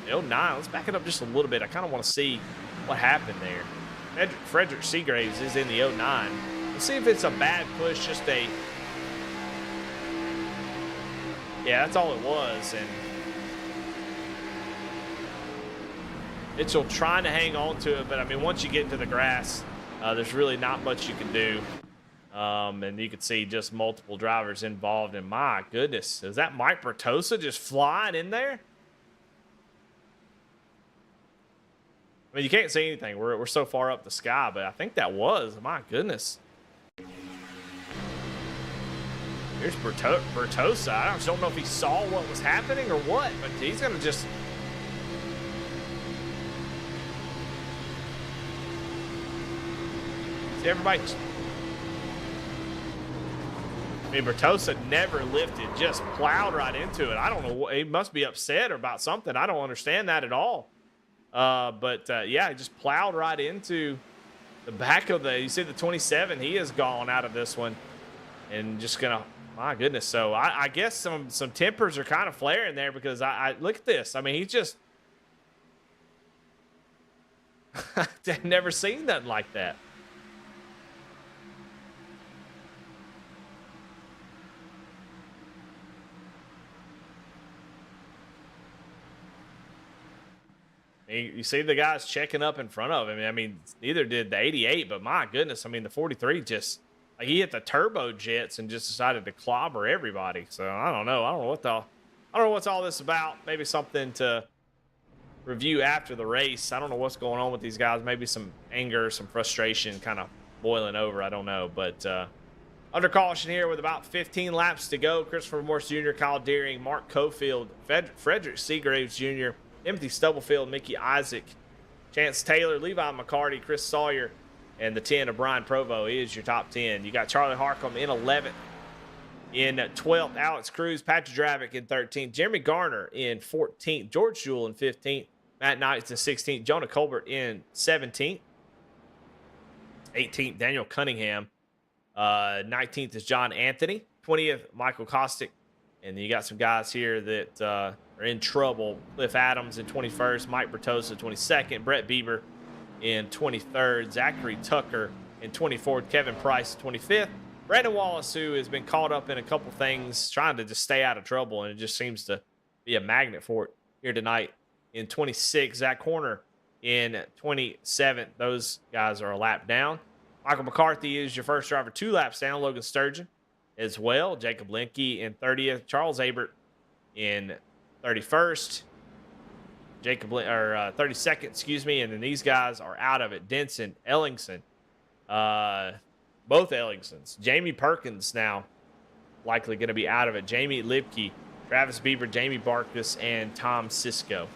09. Let's back it up just a little bit. I kind of want to see what happened there. Frederick Seagraves is in the 09. Let's see if it's a bad push, just a... Yeah, that's all it was. And Mitchell trying to hang on to it, but I mean, once you get into the grass, there's really not much you can do. And you can see just multiple drivers involved. And my goodness, is that Mike Bertosa just flying in there? I mean, you can't see anything. We're so far up the sky, but I think that was, my goodness. Here's Bertosa. I just don't know if he saw what was happening or what, but he's going to just... See, everybody... I mean, Bertosa never lifted, just plowed right into it. I don't know. He must be upset about something. I don't understand that at all. But yeah, he just plowed right into the back of the, you see the 27, he is gone out of this one and just gonna, my goodness. So I guess some tempers are kind of flaring there, because I look at this. I mean, he's just, I've never seen nothing like that. You see the guys checking up in front of him. I mean, neither did the 88, but my goodness, I mean, the 43 just, like, he hit the turbo jets and just decided to clobber everybody. So I don't know. I don't know what's all this about. Maybe something to review after the race. I don't know what's going on with these guys. Maybe some anger, some frustration kind of boiling over. I don't know. But under caution here with about 15 laps to go. Christopher Morse Jr., Kyle Deering, Mark Cofield, Frederick Seagraves Jr., Timothy Stubblefield, Mickey Isaac, Chance Taylor, Levi McCarty, Chris Sawyer, and the 10 of Brian Provo is your top 10. You got Charlie Harcum in 11th. In 12th, Alex Cruz, Patrick Dravick in 13th, Jeremy Garner in 14th, George Jewell in 15th, Matt Knights in 16th, Jonah Colbert in 17th, 18th, Daniel Cunningham, 19th is John Anthony, 20th, Michael Kostick, and then you got some guys here that are in trouble. Cliff Adams in 21st, Mike Bertosa 22nd, Brett Bieber in 23rd, Zachary Tucker in 24th, Kevin Price 25th, Brandon Wallace, who has been caught up in a couple things, trying to just stay out of trouble, and it just seems to be a magnet for it here tonight, in 26th, Zach Horner in 27th. Those guys are a lap down. Michael McCarthy is your first driver, 2 laps down. Logan Sturgeon as well. Jacob Linke in 30th. Charles Abert in 31st. 32nd, excuse me. And then these guys are out of it. Denson, Ellingson, both Ellingsons. Jamie Perkins now likely going to be out of it. Jamie Libke, Travis Bieber, Jamie Barkus, and Tom Sisko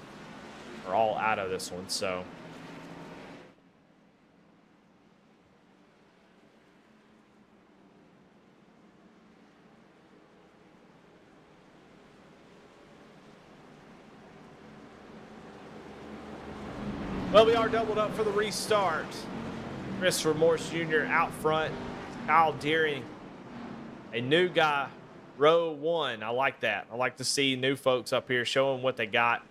are all out of this one. So well, we are doubled up for the restart. Christopher Morse Jr. out front. Kyle Deering, a new guy, row 1. I like that. I like to see new folks up here showing what they got,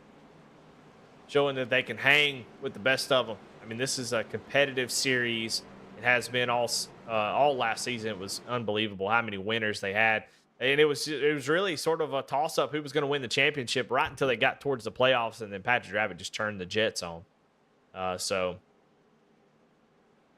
showing that they can hang with the best of them. I mean, this is a competitive series. It has been all last season. It was unbelievable how many winners they had. And it was really sort of a toss-up who was going to win the championship right until they got towards the playoffs, and then Patrick Dravitt just turned the Jets on. So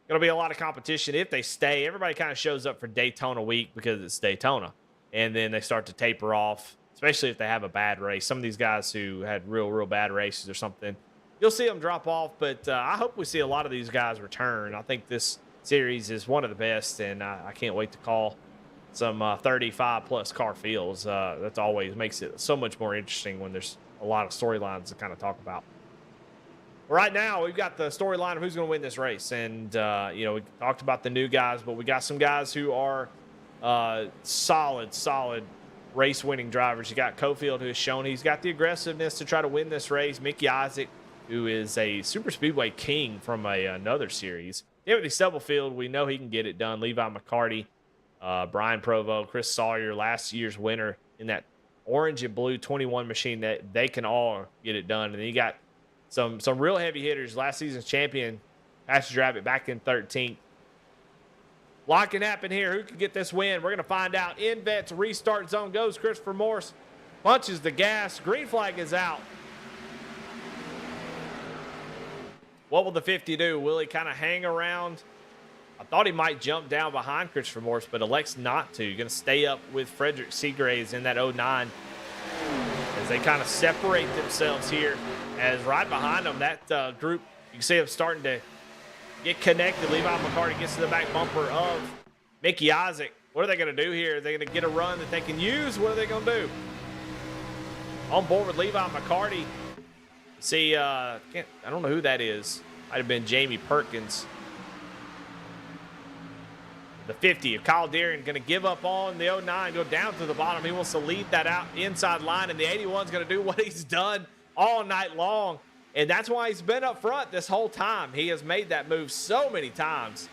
going to be a lot of competition if they stay. Everybody kind of shows up for Daytona week because it's Daytona, and then they start to taper off, especially if they have a bad race. Some of these guys who had real bad races or something, you'll see them drop off, but I hope we see a lot of these guys return. I think this series is one of the best, and I can't wait to call some 35-plus car fields. That always makes it so much more interesting when there's a lot of storylines to kind of talk about. Right now, we've got the storyline of who's going to win this race. And, we talked about the new guys, but we got some guys who are solid race-winning drivers. You got Cofield, who has shown he's got the aggressiveness to try to win this race. Mickey Isaac, who is a super speedway king from another series. Timothy Stubblefield, we know he can get it done. Levi McCarty, Brian Provo, Chris Sawyer, last year's winner in that orange and blue 21 machine, that they can all get it done. And then you got Some real heavy hitters. Last season's champion, Passenger Rabbit, back in 13th. Lot can happen here. Who can get this win? We're going to find out. In vets, restart zone goes Christopher Morse. Punches the gas. Green flag is out. What will the 50 do? Will he kind of hang around? I thought he might jump down behind Christopher Morse, but elects not to. Going to stay up with Frederick Seagraves in that 09 as they kind of separate themselves here. As right behind them, that group, you can see them starting to get connected. Levi McCarty gets to the back bumper of Mickey Isaac. What are they going to do here? Are they going to get a run that they can use? What are they going to do? On board with Levi McCarty. See, I don't know who that is. Might have been Jamie Perkins. The 50 of Kyle Deering going to give up on the 09, go down to the bottom. He wants to lead that out inside line, and the 81 is going to do what he's done all night long. And that's why he's been up front this whole time. He has made that move so many times.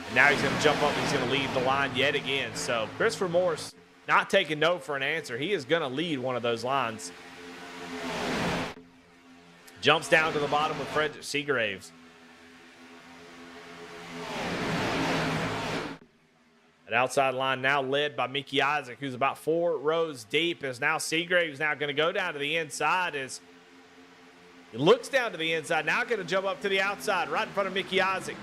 And now he's going to jump up. He's going to lead the line yet again. So Christopher Morse not taking no for an answer. He is going to lead one of those lines. Jumps down to the bottom with Frederick Seagraves. That outside line now led by Mickey Isaac, who's about 4 rows deep. As now Seagraves now going to go down to the inside as he looks down to the inside. Now going to jump up to the outside right in front of Mickey Isaac.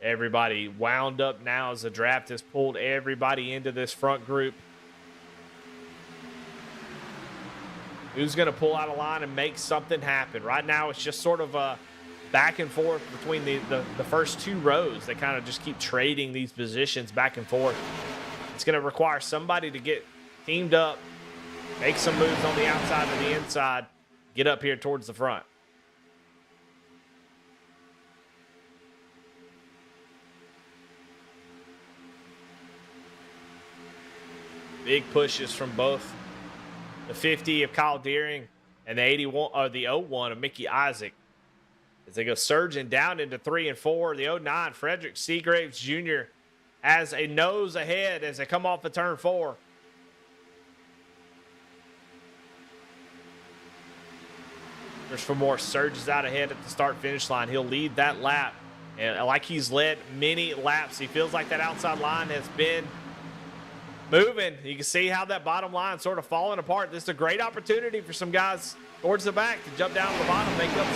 Everybody wound up now as the draft has pulled everybody into this front group. Who's going to pull out a line and make something happen? Right now, it's just sort of a back and forth between the first 2 rows. They kind of just keep trading these positions back and forth. It's going to require somebody to get teamed up, make some moves on the outside and the inside, get up here towards the front. Big pushes from both the 50 of Kyle Deering and the 81 or the 01 of Mickey Isaac as they go surging down into 3 and 4. The 09 Frederick Seagraves Jr. has a nose ahead as they come off of turn 4. Christopher Morse surges out ahead at the start-finish line. He'll lead that lap, and like he's led many laps, he feels like that outside line has been moving. You can see how that bottom line sort of falling apart. This is a great opportunity for some guys towards the back to jump down to the bottom, make up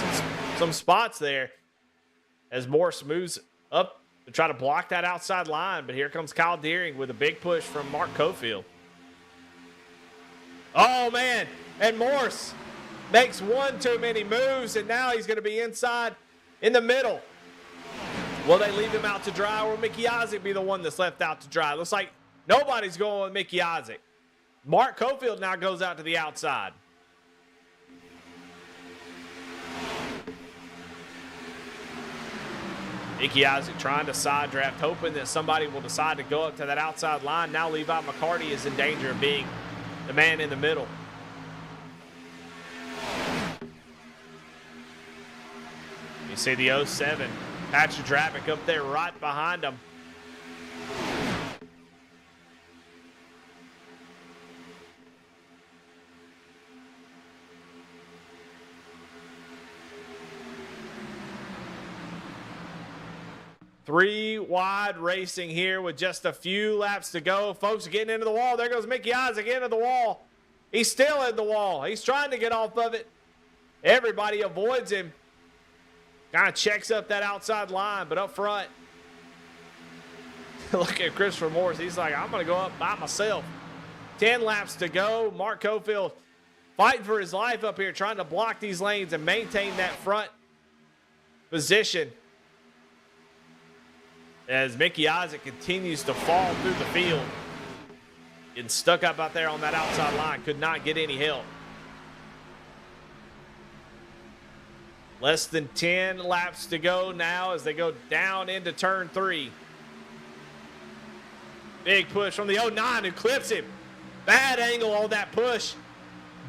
some spots there as Morse moves up to try to block that outside line. But here comes Kyle Deering with a big push from Mark Cofield. Oh, man. And Morse makes one too many moves, and now he's going to be inside in the middle. Will they leave him out to dry, or will Mickey Isaac be the one that's left out to dry? Looks like nobody's going with Mickey Isaac. Mark Cofield now goes out to the outside. Mickey Isaac trying to side draft, hoping that somebody will decide to go up to that outside line. Now Levi McCarty is in danger of being the man in the middle. You see the 07, Patrick Drapick up there right behind him. Three wide racing here with just a few laps to go. Folks are getting into the wall. There goes Mickey Isaac into the wall. He's still in the wall. He's trying to get off of it. Everybody avoids him. Kind of checks up that outside line, but up front, look at Christopher Morse. He's like, I'm going to go up by myself. 10 laps to go. Mark Cofield fighting for his life up here, trying to block these lanes and maintain that front position as Mickey Isaac continues to fall through the field. Getting stuck up out there on that outside line. Could not get any help. Less than 10 laps to go now as they go down into turn 3. Big push from the 09 who clips him. Bad angle on that push.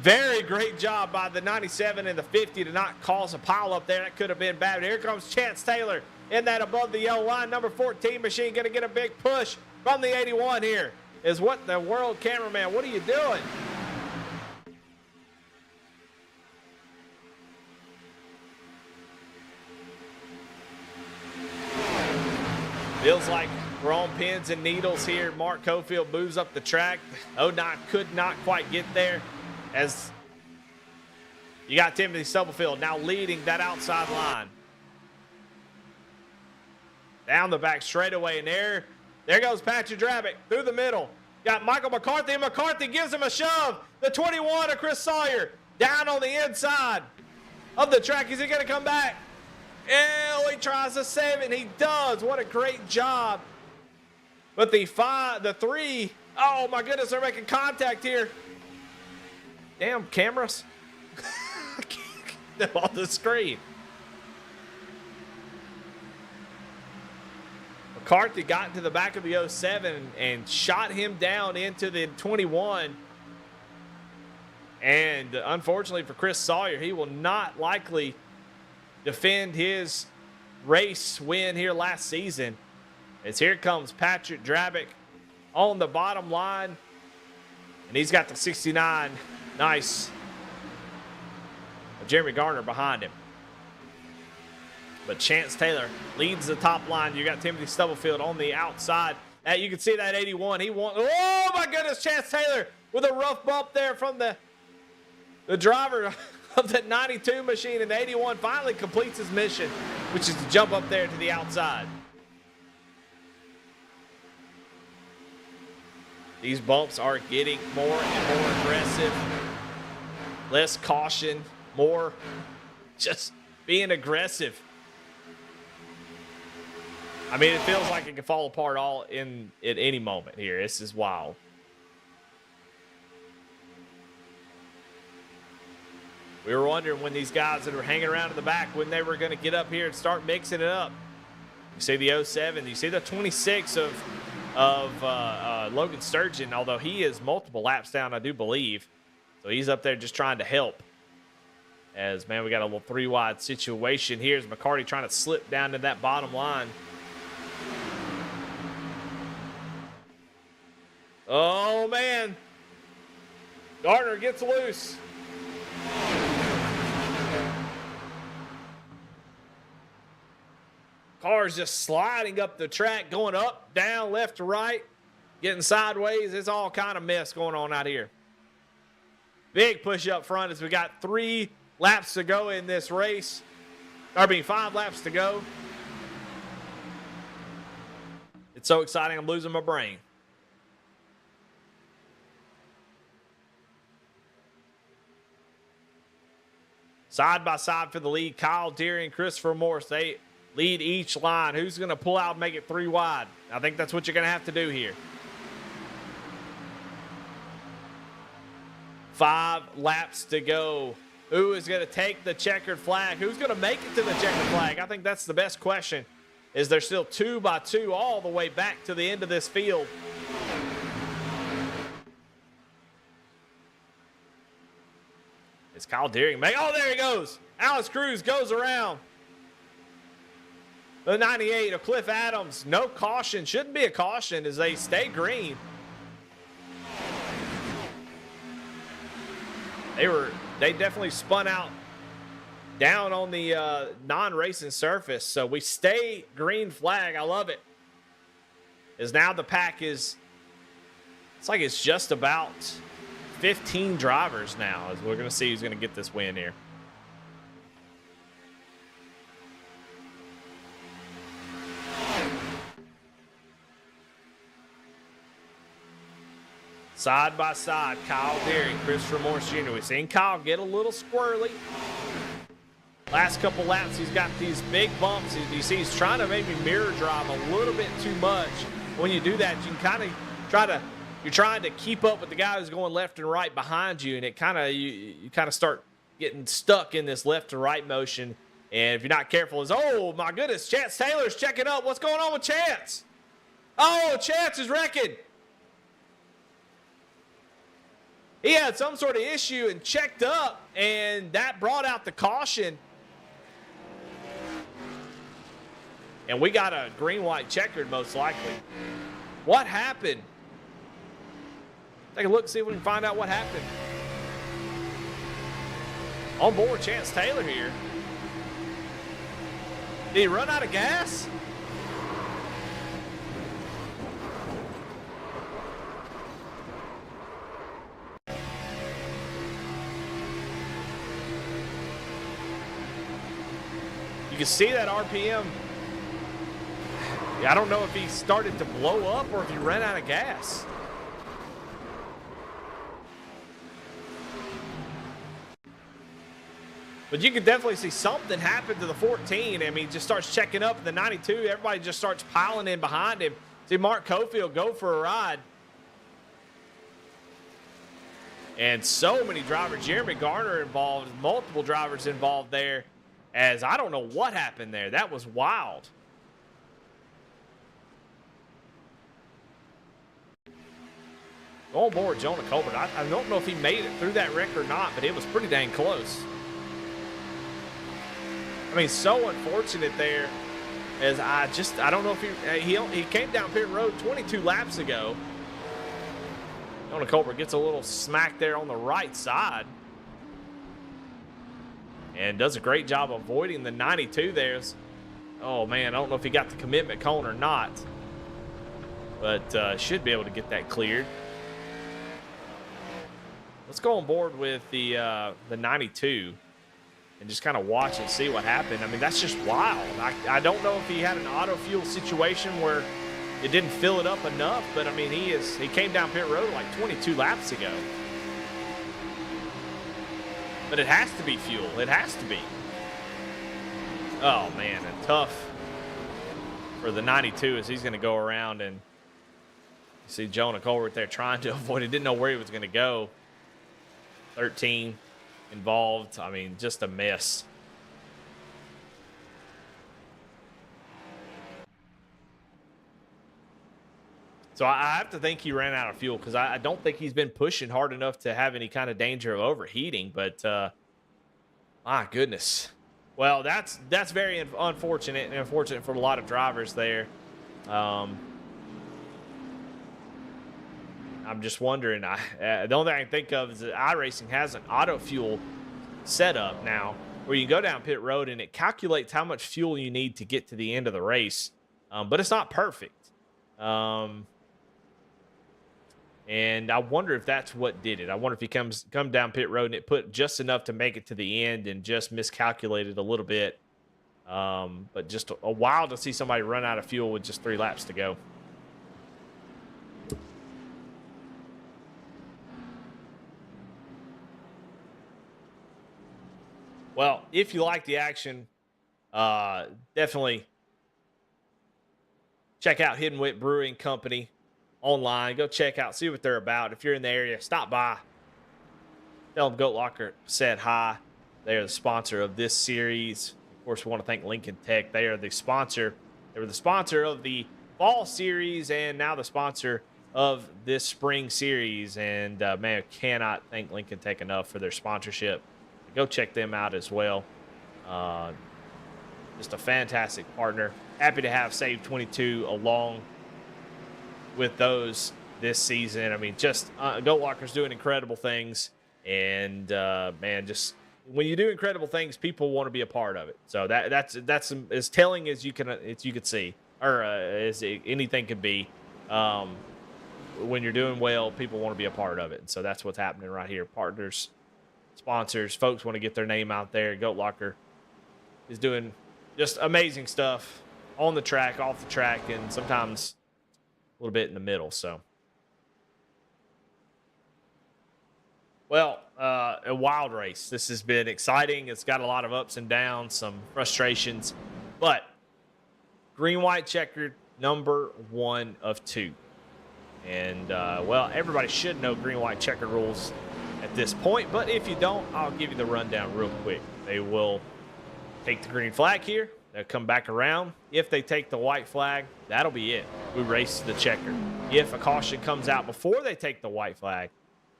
Very great job by the 97 and the 50 to not cause a pile up there. That could have been bad. But here comes Chance Taylor in that above the yellow line. Number 14 machine going to get a big push from the 81 here. Is what the world cameraman, what are you doing? Feels like we're on pins and needles here. Mark Cofield moves up the track. 09 could not quite get there, as you got Timothy Stubblefield now leading that outside line. Down the back straightaway, and there goes Patrick Drabick through the middle. Got Michael McCarthy, and McCarthy gives him a shove. The 21 of Chris Sawyer down on the inside of the track. Is he going to come back? Oh, he tries to save it, and he does. What a great job. But the 3, oh my goodness, they're making contact here. Damn cameras. Them on the screen. McCarthy got into the back of the 07 and shot him down into the 21. And unfortunately for Chris Sawyer, he will not likely defend his race win here last season. As here comes Patrick Drabick on the bottom line. And he's got the 69. Nice. Jeremy Garner behind him. But Chance Taylor leads the top line. You got Timothy Stubblefield on the outside. You can see that 81. Oh my goodness, Chance Taylor with a rough bump there from the driver of the 92 machine, and the 81 finally completes his mission, which is to jump up there to the outside. These bumps are getting more and more aggressive. Less caution, more just being aggressive. I mean, it feels like it can fall apart all at any moment here. This is wild. We were wondering when these guys that were hanging around in the back, when they were going to get up here and start mixing it up. You see the 07, you see the 26 of Logan Sturgeon, although he is multiple laps down, I do believe. So he's up there just trying to help. As, man, we got a little 3-wide situation. Here's McCarty trying to slip down to that bottom line. Oh, man. Gardner gets loose. Car's just sliding up the track, going up, down, left to right, getting sideways. It's all kind of mess going on out here. Big push up front as we got 3 laps to go in this race. 5 laps to go. It's so exciting, I'm losing my brain. Side by side for the lead, Kyle Deary and Christopher Morse. They lead each line. Who's going to pull out and make it 3 wide? I think that's what you're going to have to do here. 5 laps to go. Who is going to take the checkered flag? Who's going to make it to the checkered flag? I think that's the best question. Is there still 2 by 2 all the way back to the end of this field? It's Kyle Deering. Oh, there he goes. Alex Cruz goes around. The 98 of Cliff Adams. No caution. Shouldn't be a caution as they stay green. They definitely spun out down on the non-racing surface. So we stay green flag. I love it. As now the pack is, it's like it's just about 15 drivers now, as we're going to see who's going to get this win here. Side by side, Kyle Deary, Christopher Morse Jr. We've seen Kyle get a little squirrely. Last couple laps, he's got these big bumps. You see he's trying to maybe mirror drive a little bit too much. When you do that, you can kind of you're trying to keep up with the guy who's going left and right behind you, and it kind of you kind of start getting stuck in this left to right motion. And if you're not careful, oh my goodness, Chance Taylor's checking up. What's going on with Chance? Oh, Chance is wrecking. he had some sort of issue and checked up, and that brought out the caution. And we got a green-white checkered, most likely. What happened? Take a look, see if we can find out what happened. On board, Chance Taylor here. Did he run out of gas? You can see that RPM. I don't know if he started to blow up or if he ran out of gas. But you can definitely see something happen to the 14. I mean, he just starts checking up the 92. Everybody just starts piling in behind him. See Mark Cofield go for a ride. And so many drivers. Jeremy Garner involved, multiple drivers involved there. As I don't know what happened there. That was wild. On board, Jonah Colbert. I don't know if he made it through that wreck or not, but it was pretty dang close. I mean, so unfortunate there. As I don't know if he came down pit road 22 laps ago. Jonah Colbert gets a little smack there on the right side. And does a great job avoiding the 92 there. Oh, man, I don't know if he got the commitment cone or not. But should be able to get that cleared. Let's go on board with the 92 and just kind of watch and see what happened. I mean, that's just wild. I don't know if he had an auto fuel situation where it didn't fill it up enough, but I mean, he came down pit road like 22 laps ago. But it has to be fuel. It has to be. Oh, man, and tough for the 92 as he's going to go around, and you see Jonah Colbert there trying to avoid it. Didn't know where he was going to go. 13 involved. I mean, just a mess. So I have to think he ran out of fuel because I don't think he's been pushing hard enough to have any kind of danger of overheating. But my goodness. Well, that's very unfortunate, and unfortunate for a lot of drivers there. I'm just wondering. The only thing I can think of is that iRacing has an auto fuel setup now where you go down pit road and it calculates how much fuel you need to get to the end of the race. But it's not perfect. And I wonder if that's what did it. I wonder if he come down pit road and it put just enough to make it to the end and just miscalculated a little bit. But just a while to see somebody run out of fuel with just 3 laps to go. Well, if you like the action, definitely check out Hidden Wit Brewing Company online. Go check out, see what they're about. If you're in the area, stop by. Tell them Goat Locker said hi. They are the sponsor of this series. Of course, we want to thank Lincoln Tech. They are the sponsor. They were the sponsor of the fall series and now the sponsor of this spring series. And, man, I cannot thank Lincoln Tech enough for their sponsorship. Go check them out as well. Just a fantastic partner. Happy to have Save 22 along with those this season. I mean, just Goat Locker's doing incredible things. And, man, just when you do incredible things, people want to be a part of it. So that's as telling as you could see, or as anything could be. When you're doing well, people want to be a part of it. And so that's what's happening right here. Partners, sponsors, folks want to get their name out there. Goat Locker is doing just amazing stuff on the track, off the track, and sometimes a little bit in the middle. So, well, a wild race. This has been exciting. It's got a lot of ups and downs, some frustrations, but green, white, checkered, number 1 of 2. And, well, everybody should know green, white, checkered rules at this point, but if you don't, I'll give you the rundown real quick. They will take the green flag here. They'll come back around. If they take the white flag, that'll be it. We race to the checker. If a caution comes out before they take the white flag,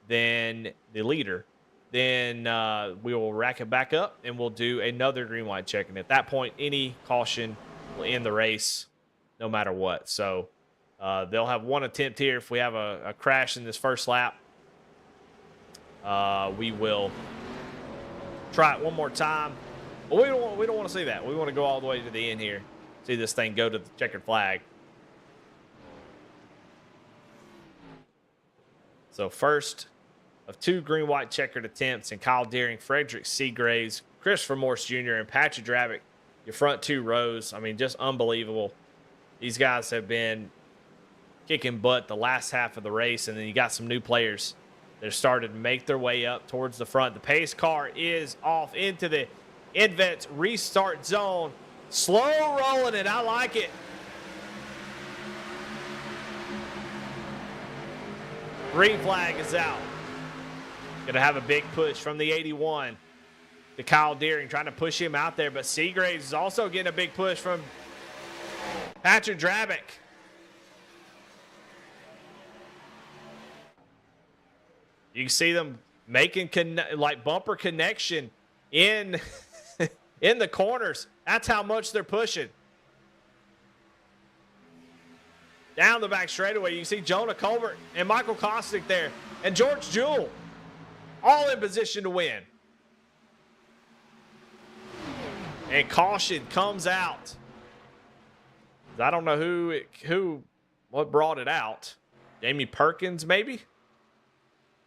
than the leader, then we will rack it back up and we'll do another green white check. And at that point, any caution will end the race no matter what. So they'll have one attempt here. If we have a crash in this first lap, we will try it one more time. But we don't want to see that. We want to go all the way to the end here. See this thing go to the checkered flag. So first of 2 green-white checkered attempts, and Kyle Deering, Frederick Seagraves, Christopher Morse Jr., and Patrick Dravick, your front 2 rows. I mean, just unbelievable. These guys have been kicking butt the last half of the race, and then you got some new players that have started to make their way up towards the front. The pace car is off into the Invets restart zone. Slow rolling it. I like it. Green flag is out. Going to have a big push from the 81 to Kyle Deering, trying to push him out there. But Seagraves is also getting a big push from Patrick Dravick. You can see them making like bumper connection in in the corners. That's how much they're pushing. Down the back straightaway, you can see Jonah Colbert and Michael Kostick there, and George Jewell all in position to win. And caution comes out. I don't know what brought it out. Jamie Perkins, maybe?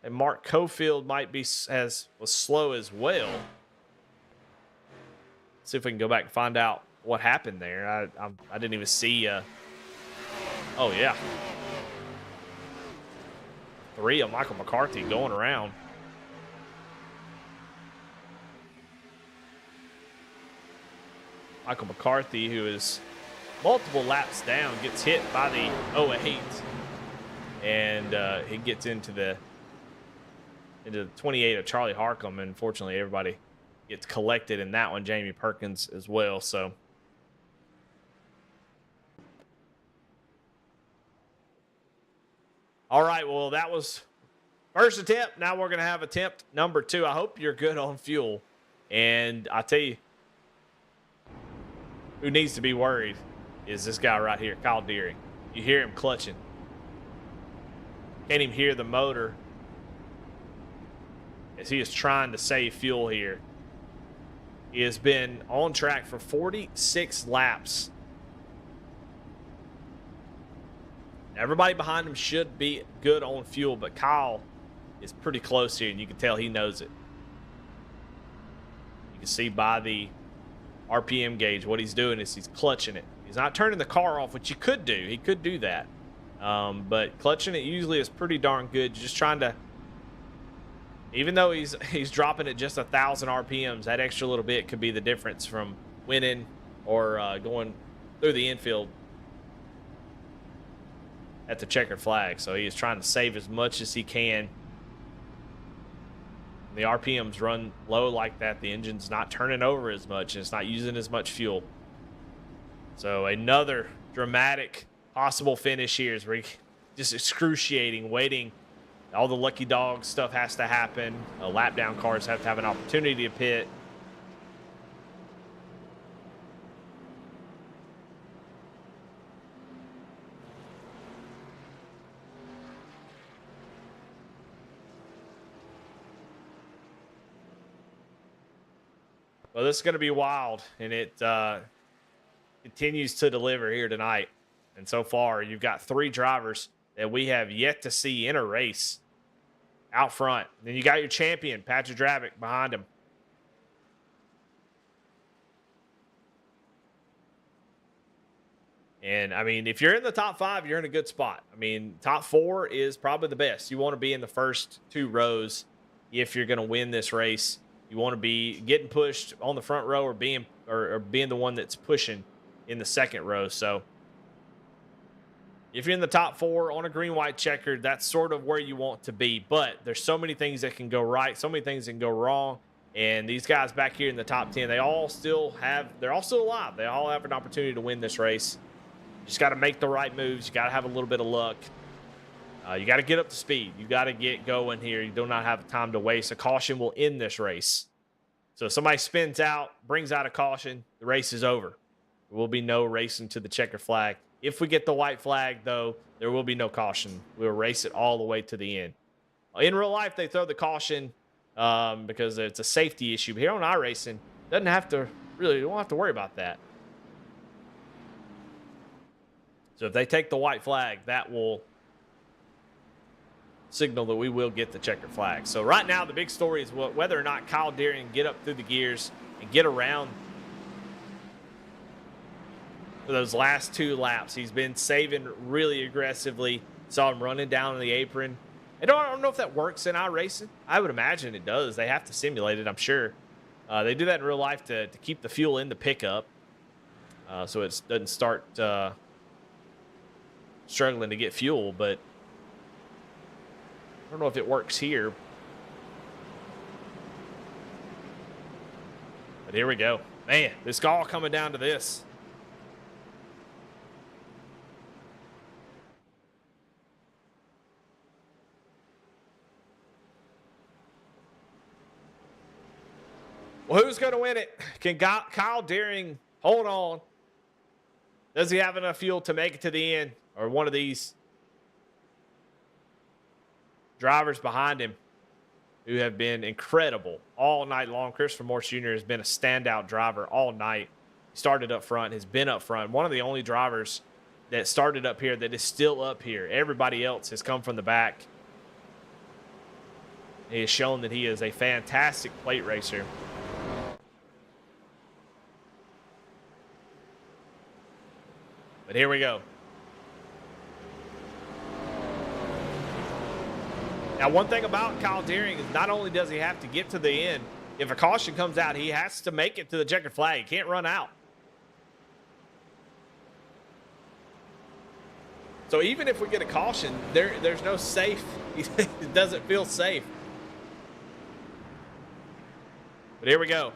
And Mark Cofield might be was slow as well. See if we can go back and find out what happened there. I didn't even see. Oh, yeah. 3 of Michael McCarthy going around. Michael McCarthy, who is multiple laps down, gets hit by the 08. And he gets into the 28 of Charlie Harcum. And unfortunately, everybody gets collected in that one. Jamie Perkins as well. So all right, well, that was first attempt. Now we're going to have attempt number 2. I hope you're good on fuel. And I tell you, who needs to be worried is this guy right here, Kyle Deering. You hear him clutching. Can't even hear the motor as he is trying to save fuel here. He has been on track for 46 laps. Everybody behind him should be good on fuel, but Kyle is pretty close here, and you can tell he knows it. You can see by the RPM gauge what he's doing is he's clutching it. He's not turning the car off, which you could do. He could do that. But clutching it usually is pretty darn good. You're just trying to, even though he's dropping it just 1,000 RPMs, that extra little bit could be the difference from winning or going through the infield at the checkered flag. So he is trying to save as much as he can. The RPMs run low like that, the engine's not turning over as much, and it's not using as much fuel. So another dramatic possible finish here is just excruciating, waiting. All the lucky dog stuff has to happen. Lap down cars have to have an opportunity to pit. Well, this is going to be wild, and it continues to deliver here tonight. And so far, you've got 3 drivers that we have yet to see in a race out front. Then you got your champion, Patrick Dravick, behind him. And, I mean, if you're in the top 5, you're in a good spot. I mean, top 4 is probably the best. You want to be in the first 2 rows if you're going to win this race. You want to be getting pushed on the front row or being the one that's pushing in the second row. So if you're in the top 4 on a green-white checkered, that's sort of where you want to be. But there's so many things that can go right, so many things that can go wrong. And these guys back here in the top 10, they're all still alive. They all have an opportunity to win this race. You just got to make the right moves. You got to have a little bit of luck. You got to get up to speed. You got to get going here. You do not have time to waste. A caution will end this race. So if somebody spins out, brings out a caution, the race is over. There will be no racing to the checker flag. If we get the white flag, though, there will be no caution. We'll race it all the way to the end. In real life, they throw the caution because it's a safety issue. But here on iRacing, you don't have to worry about that. So if they take the white flag, that will signal that we will get the checkered flag. So right now, the big story is whether or not Kyle Deering can get up through the gears and get around for those last 2 laps. He's been saving really aggressively. Saw him running down in the apron. I don't know if that works in iRacing. I would imagine it does. They have to simulate it, I'm sure. They do that in real life to keep the fuel in the pickup so it doesn't start struggling to get fuel, but I don't know if it works here. But here we go. Man, this all coming down to this. Well, who's going to win it? Can Kyle Deering hold on? Does he have enough fuel to make it to the end? Or one of these drivers behind him who have been incredible all night long. Christopher Morse Jr. has been a standout driver all night. He started up front, has been up front. One of the only drivers that started up here that is still up here. Everybody else has come from the back. He has shown that he is a fantastic plate racer. But here we go. Now, one thing about Kyle Deering is not only does he have to get to the end, if a caution comes out, he has to make it to the checkered flag. He can't run out. So even if we get a caution, there's no safe. It doesn't feel safe. But here we go.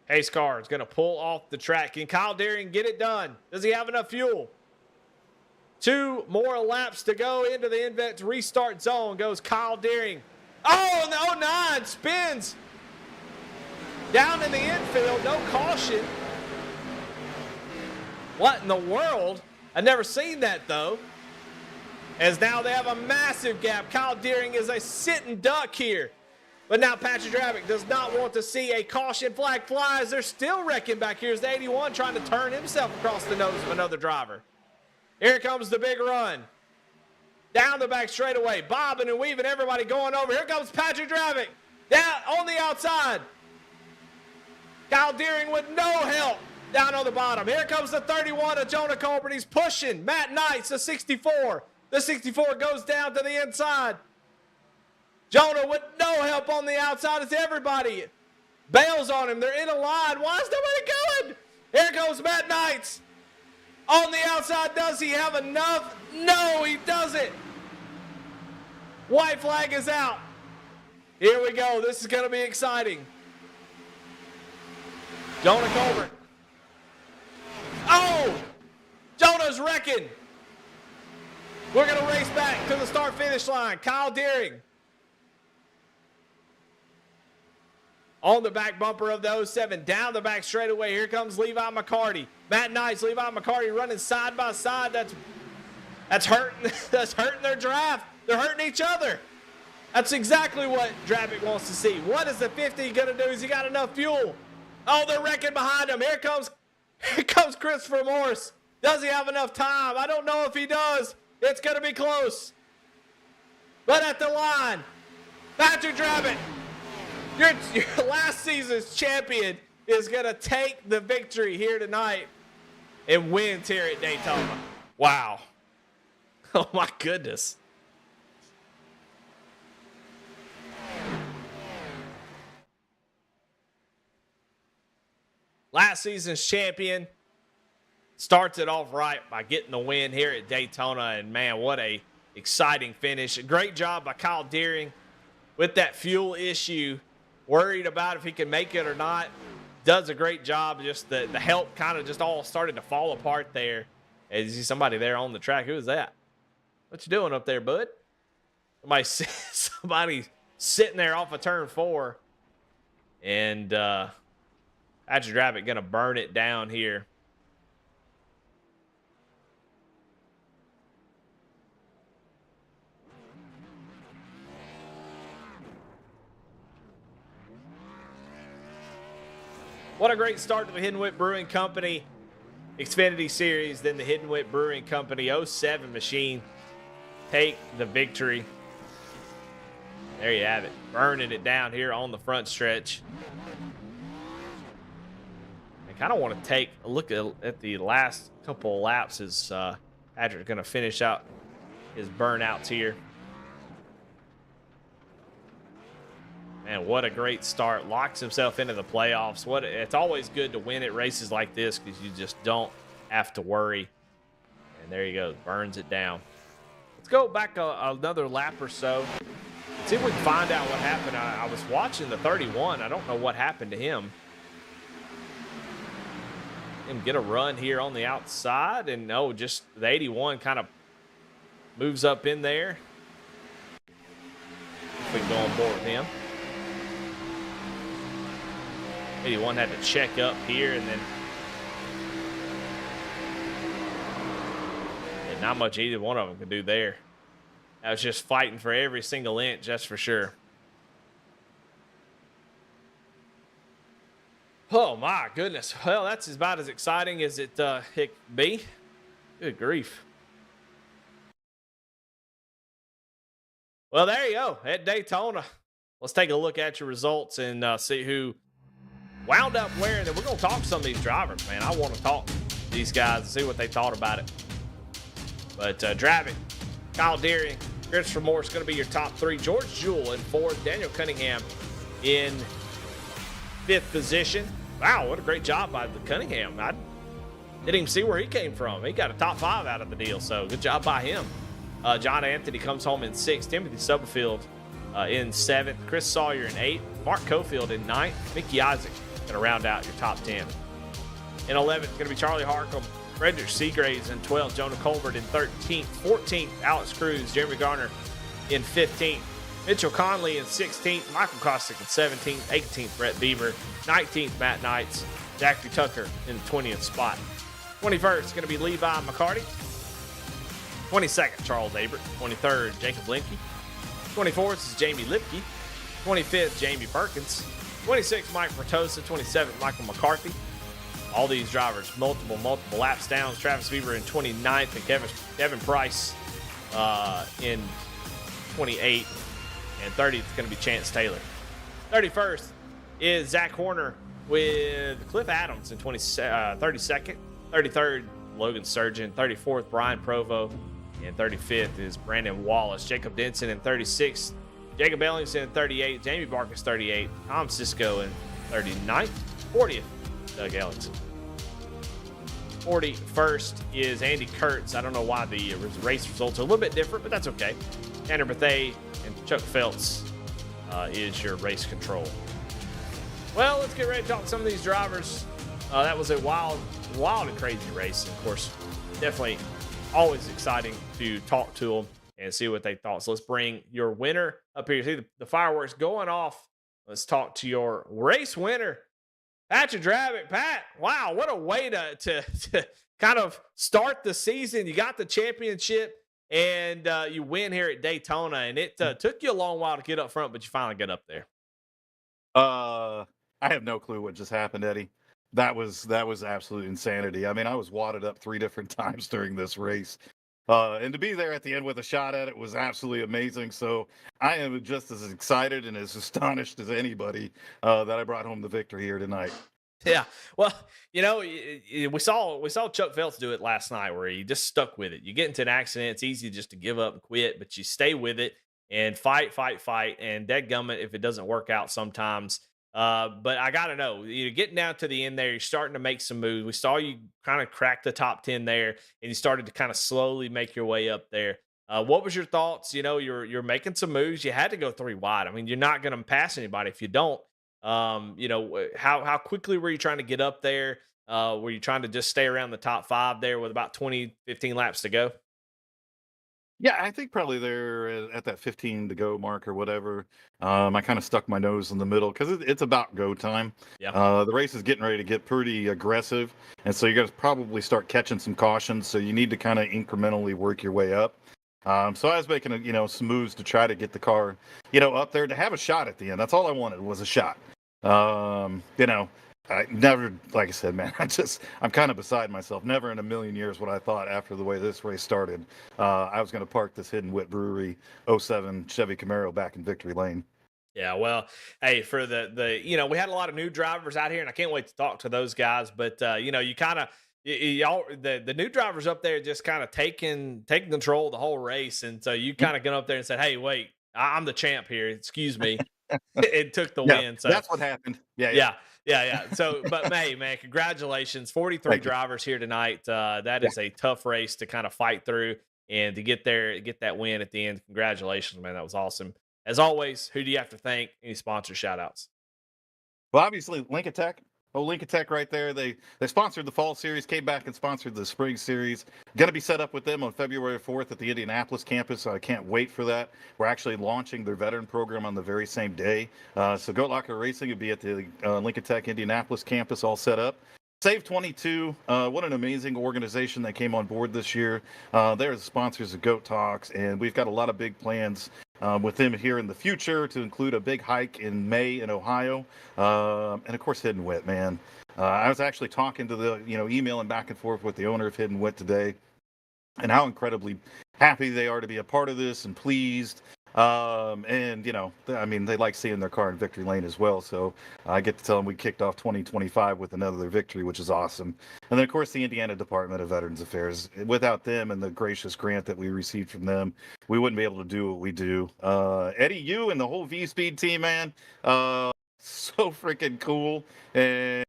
Hayes car is going to pull off the track. Can Kyle Deering get it done? Does he have enough fuel? 2 more laps to go into the Invent restart zone. Goes Kyle Deering. Oh, and the 09 spins down in the infield. No caution. What in the world? I've never seen that, though. As now they have a massive gap. Kyle Deering is a sitting duck here. But now Patrick Dravick does not want to see a caution. Flag flies. They're still wrecking back here. Here's the 81 trying to turn himself across the nose of another driver. Here comes the big run. Down the back straightaway. Bobbing and weaving. Everybody going over. Here comes Patrick Dravick. Down on the outside. Kyle Deering with no help. Down on the bottom. Here comes the 31 of Jonah Colbert. He's pushing. Matt Knights, the 64. The 64 goes down to the inside. Jonah with no help on the outside as everybody bails on him. They're in a line. Why is nobody going? Here goes Matt Knights. On the outside, does he have enough? No, he doesn't. White flag is out. Here we go. This is going to be exciting. Jonah Colbert. Oh! Jonah's wrecking. We're going to race back to the start-finish line. Kyle Deering on the back bumper of the 07. Down the back straightaway. Here comes Levi McCarty. Matt Knights, Levi McCarty running side by side. That's hurting their draft. They're hurting each other. That's exactly what Dravick wants to see. What is the 50 going to do? Has he got enough fuel? Oh, they're wrecking behind him. Here comes Christopher Morse. Does he have enough time? I don't know if he does. It's going to be close. But at the line, Patrick Dravick, your last season's champion, is going to take the victory here tonight and wins here at Daytona. Wow. Oh, my goodness. Last season's champion starts it off right by getting the win here at Daytona. And, man, what a exciting finish. A great job by Kyle Deering with that fuel issue. Worried about if he can make it or not. Does a great job. Just the help kind of just all started to fall apart there. Hey, you see somebody there on the track? Who is that? What you doing up there, bud? Somebody sitting there off of turn 4. And Badger Rabbit going to burn it down here. What a great start to the Hidden Wit Brewing Company Xfinity Series. Then the Hidden Wit Brewing Company 07 machine take the victory. There you have it. Burning it down here on the front stretch. I kind of want to take a look at the last couple of laps as Patrick's going to finish out his burnouts here. Man, what a great start. Locks himself into the playoffs. It's always good to win at races like this because you just don't have to worry. And there you go. Burns it down. Let's go back another lap or so. See if we can find out what happened. I was watching the 31. I don't know what happened to him. Him get a run here on the outside. And no, just the 81 kind of moves up in there. If we can go on board with him. 81 had to check up here, and then not much either one of them could do there. I was just fighting for every single inch, that's for sure. Oh my goodness. Well, that's about as exciting as it can be. Good grief. Well, there you go at Daytona. Let's take a look at your results and see who wound up wearing it. We're going to talk to some of these drivers, man. I want to talk to these guys and see what they thought about it. But Dravitt, Kyle Deering, Christopher Morse going to be your top 3. George Jewell in 4th. Daniel Cunningham in 5th position. Wow, what a great job by the Cunningham. I didn't even see where he came from. He got a top 5 out of the deal, so good job by him. John Anthony comes home in 6th. Timothy Stubblefield in 7th. Chris Sawyer in 8th. Mark Cofield in 9th. Mickey Isaac going to round out your top 10. In 11th, going to be Charlie Harcum. Frederick Seagraves in 12th. Jonah Colbert in 13th. 14th, Alex Cruz. Jeremy Garner in 15th. Mitchell Conley in 16th. Michael Kostick in 17th. 18th, Brett Beaver. 19th, Matt Knights. Zachary Tucker in the 20th spot. 21st, going to be Levi McCarty. 22nd, Charles Abert. 23rd, Jacob Lemke. 24th is Jamie Lipke. 25th, Jamie Perkins. 26th, Mike Bertosa. 27th, Michael McCarthy. All these drivers, multiple laps downs. Travis Beaver in 29th and Kevin Price in 28th. And 30th is going to be Chance Taylor. 31st is Zach Horner with Cliff Adams in 32nd. 33rd, Logan Surgeon. 34th, Brian Provo. And 35th is Brandon Wallace. Jacob Denson in 36th. Jacob Ellingson in 38th. Jamie Barkus 38th. Tom Cisco in 39th. 40th, Doug Ellingson. 41st is Andy Kurtz. I don't know why the race results are a little bit different, but that's okay. Tanner Bethea and Chuck Phelps is your race control. Well, let's get ready to talk to some of these drivers. That was a wild and crazy race. Of course, definitely always exciting to talk to them and see what they thought. So let's bring your winner up here. You see the fireworks going off. Let's talk to your race winner, Patrick Dravitt. Pat, wow, what a way to kind of start the season. You got the championship and you win here at Daytona. And it took you a long while to get up front, but you finally get up there. I have no clue what just happened, Eddie. That was absolute insanity. I mean, I was wadded up 3 different times during this race. And to be there at the end with a shot at it was absolutely amazing. So I am just as excited and as astonished as anybody that I brought home the victory here tonight. Yeah. Well, you know, we saw Chuck Phelps do it last night where he just stuck with it. You get into an accident, it's easy just to give up and quit, but you stay with it and fight. And dadgummit, if it doesn't work out sometimes. But I got to know, you're getting down to the end there. You're starting to make some moves. We saw you kind of crack the top 10 there, and you started to kind of slowly make your way up there. What was your thoughts? You know, you're making some moves. You had to go 3 wide. I mean, you're not going to pass anybody if you don't. You know, how quickly were you trying to get up there? Were you trying to just stay around the top 5 there with about 20, 15 laps to go? Yeah, I think probably they're at that 15 to go mark or whatever. I kind of stuck my nose in the middle because it's about go time. Yeah. The race is getting ready to get pretty aggressive, and so you're going to probably start catching some cautions. So you need to kind of incrementally work your way up. So I was making some moves to try to get the car up there to have a shot at the end. That's all I wanted was a shot. Um, you know, I never, like I said, man, I'm kind of beside myself. Never in a million years what I thought after the way this race started. I was going to park this Hidden Wit Brewery '07 Chevy Camaro back in Victory Lane. Yeah, well, hey, for the we had a lot of new drivers out here, and I can't wait to talk to those guys. But you kind of y'all the new drivers up there just kind of taking control of the whole race, and so you kind of got up there and said, "Hey, wait, I'm the champ here. Excuse me," and took the Yeah, win. So that's what happened. Yeah, yeah, yeah. So, but hey, man, congratulations, 43 Thank you. drivers here tonight. That is a tough race to kind of fight through, and to get there, get that win at the end. Congratulations, man. That was awesome. As always, who do you have to thank? Any sponsor shout outs? Well, obviously, Lincoln Tech. Oh, Lincoln Tech right there. They sponsored the fall series, came back and sponsored the spring series. Going to be set up with them on February 4th at the Indianapolis campus. So I can't wait for that. We're actually launching their veteran program on the very same day. So Goat Locker Racing will be at the Lincoln Tech Indianapolis campus, all set up. Save 22, what an amazing organization that came on board this year. They're the sponsors of Goat Talks, and we've got a lot of big plans with them here in the future, to include a big hike in May in Ohio, and of course Hidden Wit, man. I was actually talking to the, emailing back and forth with the owner of Hidden Wit today, and how incredibly happy they are to be a part of this and pleased. And they like seeing their car in victory lane as well. So I get to tell them we kicked off 2025 with another victory, which is awesome. And then of course the Indiana Department of Veterans Affairs. Without them and the gracious grant that we received from them, we wouldn't be able to do what we do. Eddie, you and the whole V Speed team, man, so freaking cool. And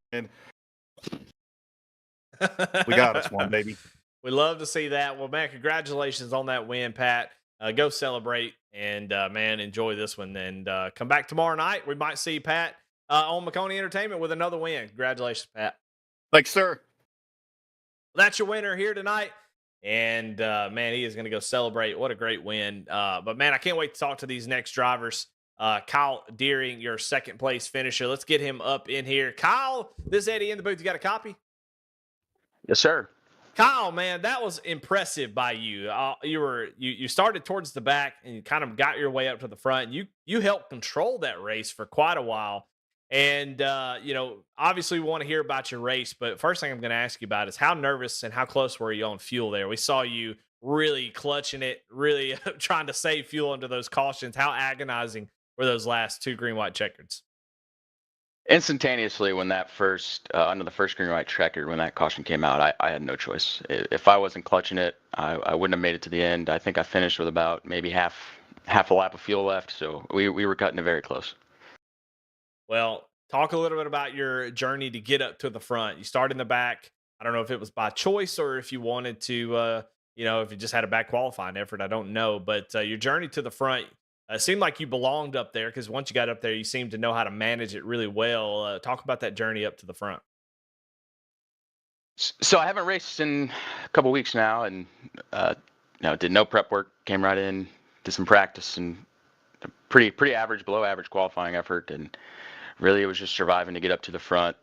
we got us one, baby. We love to see that. Well, man, congratulations on that win, Pat. Go celebrate and, man, enjoy this one. And come back tomorrow night. We might see Pat on McConey Entertainment with another win. Congratulations, Pat. Thanks, sir. Well, that's your winner here tonight. And, man, he is going to go celebrate. What a great win. But, man, I can't wait to talk to these next drivers. Kyle Deering, your second place finisher. Let's get him up in here. Kyle, this is Eddie in the booth. You got a copy? Yes, sir. Kyle, man, that was impressive by you. You started towards the back and you kind of got your way up to the front. You helped control that race for quite a while. And obviously we want to hear about your race, but first thing I'm going to ask you about is how nervous and how close were you on fuel there? We saw you really clutching it, really trying to save fuel under those cautions. How agonizing were those last two green white checkers? Instantaneously, when that under the first green white checker, when that caution came out, I had no choice. If I wasn't clutching it, I wouldn't have made it to the end. I think I finished with about maybe half a lap of fuel left, so we were cutting it very close. Well, talk a little bit about your journey to get up to the front. You started in the back. I don't know if it was by choice or if you wanted to, if you just had a back qualifying effort. I don't know, but your journey to the front. It seemed like you belonged up there because once you got up there, you seemed to know how to manage it really well. Talk about that journey up to the front. So I haven't raced in a couple weeks now, and did no prep work. Came right in, did some practice, and a pretty average, below average qualifying effort, and really it was just surviving to get up to the front.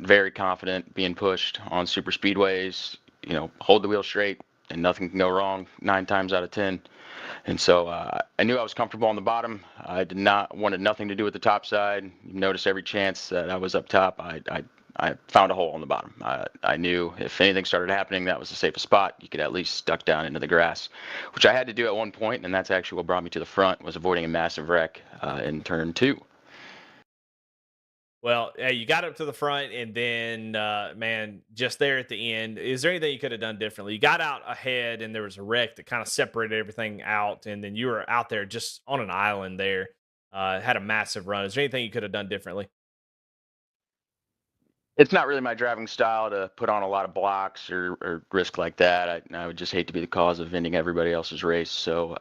Very confident, being pushed on super speedways. Hold the wheel straight, and nothing can go wrong 9 times out of 10. And so I knew I was comfortable on the bottom. I wanted nothing to do with the top side. You notice every chance that I was up top, I found a hole on the bottom. I knew if anything started happening, that was the safest spot. You could at least duck down into the grass, which I had to do at one point, and that's actually what brought me to the front, was avoiding a massive wreck in turn 2. Well, you got up to the front, and then, man, just there at the end, is there anything you could have done differently? You got out ahead, and there was a wreck that kind of separated everything out, and then you were out there just on an island there, had a massive run. Is there anything you could have done differently? It's not really my driving style to put on a lot of blocks or risk like that. I would just hate to be the cause of ending everybody else's race. So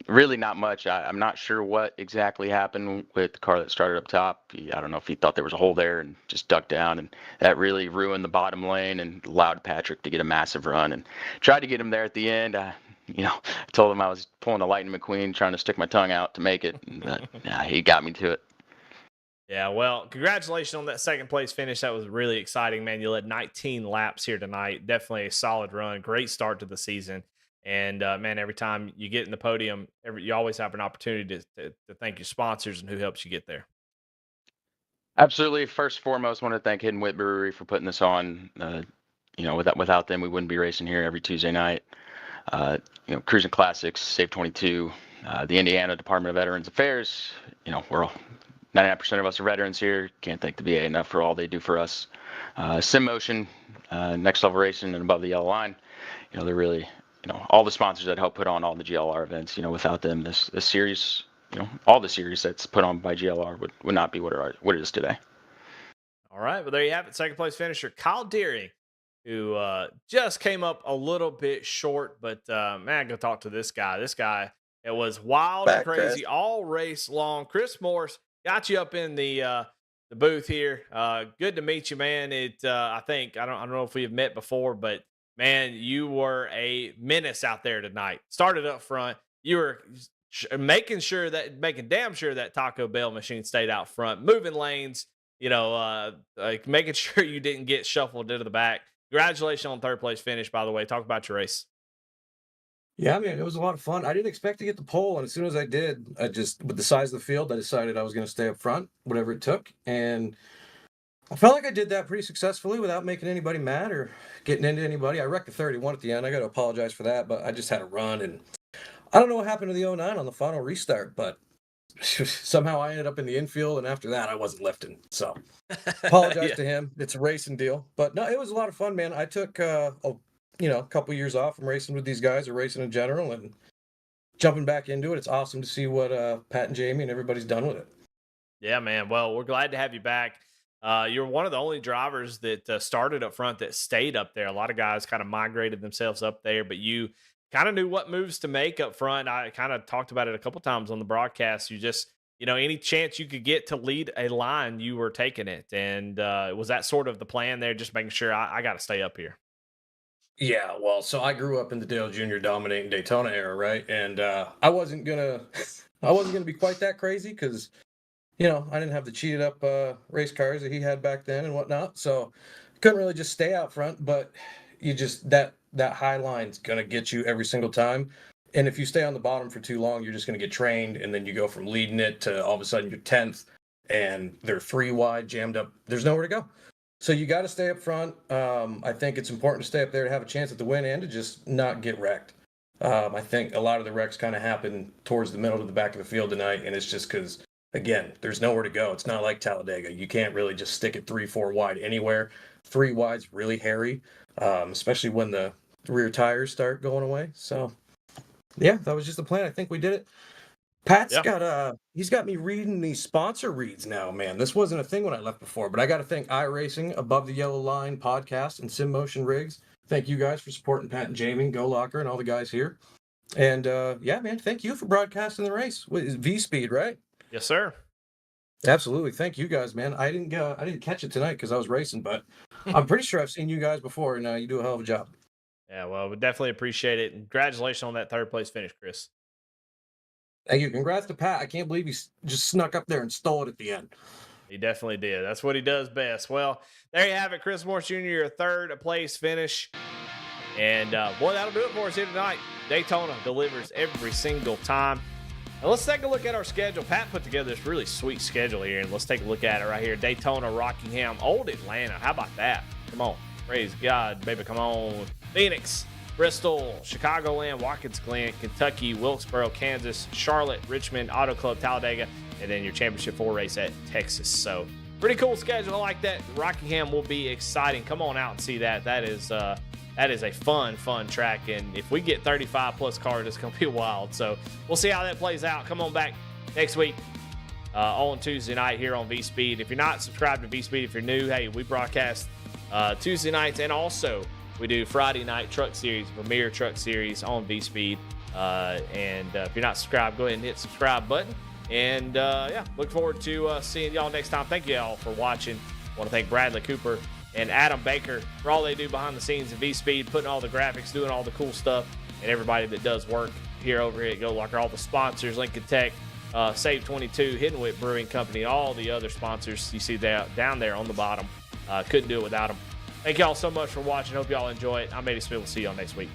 really not much. I'm not sure what exactly happened with the car that started up top. I don't know if he thought there was a hole there and just ducked down, and that really ruined the bottom lane and allowed Patrick to get a massive run. And tried to get him there at the end. I told him I was pulling a Lightning McQueen, trying to stick my tongue out to make it. But he got me to it. Yeah, well, congratulations on that second place finish. That was really exciting, man. You led 19 laps here tonight. Definitely a solid run. Great start to the season. And, man, every time you get in the podium, you always have an opportunity to thank your sponsors and who helps you get there. Absolutely. First and foremost, I want to thank Hidden Wit Brewery for putting this on. Without them, we wouldn't be racing here every Tuesday night. Cruising Classics, Save 22, the Indiana Department of Veterans Affairs. We're all 99% of us are veterans here. Can't thank the VA enough for all they do for us. Sim Motion, Next Level Racing, and Above the Yellow Line. They're really, all the sponsors that help put on all the GLR events. Without them, this series, all the series that's put on by GLR would not be what it is today. All right, well, there you have it. Second place finisher, Kyle Deering, who just came up a little bit short, but man, go talk to this guy. This guy, it was wild and crazy all race long. Chris Morse got you up in the booth here. Good to meet you, man. I don't know if we have met before, but man, you were a menace out there tonight. Started up front. You were making damn sure that Taco Bell machine stayed out front, moving lanes. Making sure you didn't get shuffled into the back. Congratulations on third place finish, by the way. Talk about your race. Yeah, man, it was a lot of fun. I didn't expect to get the pole, and as soon as I did, with the size of the field, I decided I was going to stay up front, whatever it took. And I felt like I did that pretty successfully without making anybody mad or getting into anybody. I wrecked the 31 at the end. I got to apologize for that, but I just had a run, and I don't know what happened to the 09 on the final restart, but somehow I ended up in the infield, and after that, I wasn't lifting. So apologize to him. It's a racing deal. But no, it was a lot of fun, man. I took a couple years off from racing with these guys or racing in general, and jumping back into it. It's awesome to see what Pat and Jamie and everybody's done with it. Yeah, man. Well, we're glad to have you back. You're one of the only drivers that started up front that stayed up there. A lot of guys kind of migrated themselves up there, but you kind of knew what moves to make up front. I kind of talked about it a couple times on the broadcast. You just, any chance you could get to lead a line, you were taking it. And was that sort of the plan there, just making sure I got to stay up here? Yeah, well, so I grew up in the Dale Jr. dominating Daytona era, right? And I wasn't gonna be quite that crazy because, I didn't have the cheated up race cars that he had back then and whatnot. So I couldn't really just stay out front. But you just that high line's gonna get you every single time. And if you stay on the bottom for too long, you're just gonna get trained, and then you go from leading it to all of a sudden you're 10th, and they're 3 wide, jammed up. There's nowhere to go. So you got to stay up front. I think it's important to stay up there to have a chance at the win and to just not get wrecked. I think a lot of the wrecks kind of happen towards the middle to the back of the field tonight, and it's just because, again, there's nowhere to go. It's not like Talladega. You can't really just stick it 3-4 wide anywhere. 3 wide's really hairy, especially when the rear tires start going away. So, yeah, that was just the plan. I think we did it. Pat's he's got me reading these sponsor reads now, man. This wasn't a thing when I left before, but I got to thank iRacing, Above the Yellow Line podcast, and Sim Motion Rigs. Thank you guys for supporting Pat and Jamie, Go Locker, and all the guys here. And yeah, man, thank you for broadcasting the race. V Speed, right? Yes, sir. Absolutely. Thank you guys, man. I didn't catch it tonight because I was racing, but I'm pretty sure I've seen you guys before, and you do a hell of a job. Yeah, well, we definitely appreciate it. And congratulations on that third place finish, Chris. Thank you. Congrats to Pat. I can't believe he just snuck up there and stole it at the end. He definitely did. That's what he does best. Well, there you have it. Chris Morse Jr., your third place finish. And, boy, that'll do it for us here tonight. Daytona delivers every single time. Now, let's take a look at our schedule. Pat put together this really sweet schedule here, and let's take a look at it right here. Daytona, Rockingham, Old Atlanta. How about that? Come on. Praise God, baby. Come on. Phoenix, Bristol, Chicagoland, Watkins Glen, Kentucky, Wilkesboro, Kansas, Charlotte, Richmond, Auto Club, Talladega, and then your Championship 4 race at Texas. So pretty cool schedule. I like that. Rockingham will be exciting. Come on out and see that. That is a fun track. And if we get 35-plus cars, it's going to be wild. So we'll see how that plays out. Come on back next week on Tuesday night here on V-Speed. If you're not subscribed to V-Speed, if you're new, hey, we broadcast Tuesday nights, and also we do Friday night truck series, Premier Truck Series on V-Speed. And if you're not subscribed, go ahead and hit the subscribe button. And yeah, look forward to seeing y'all next time. Thank you all for watching. I want to thank Bradley Cooper and Adam Baker for all they do behind the scenes at V-Speed, putting all the graphics, doing all the cool stuff, and everybody that does work here over here at Go Locker, all the sponsors, Lincoln Tech, Save 22, Hidden Wit Brewing Company, all the other sponsors you see down there on the bottom. Couldn't do it without them. Thank y'all so much for watching. Hope y'all enjoy it. I'm Eddie Smith. We'll see y'all next week.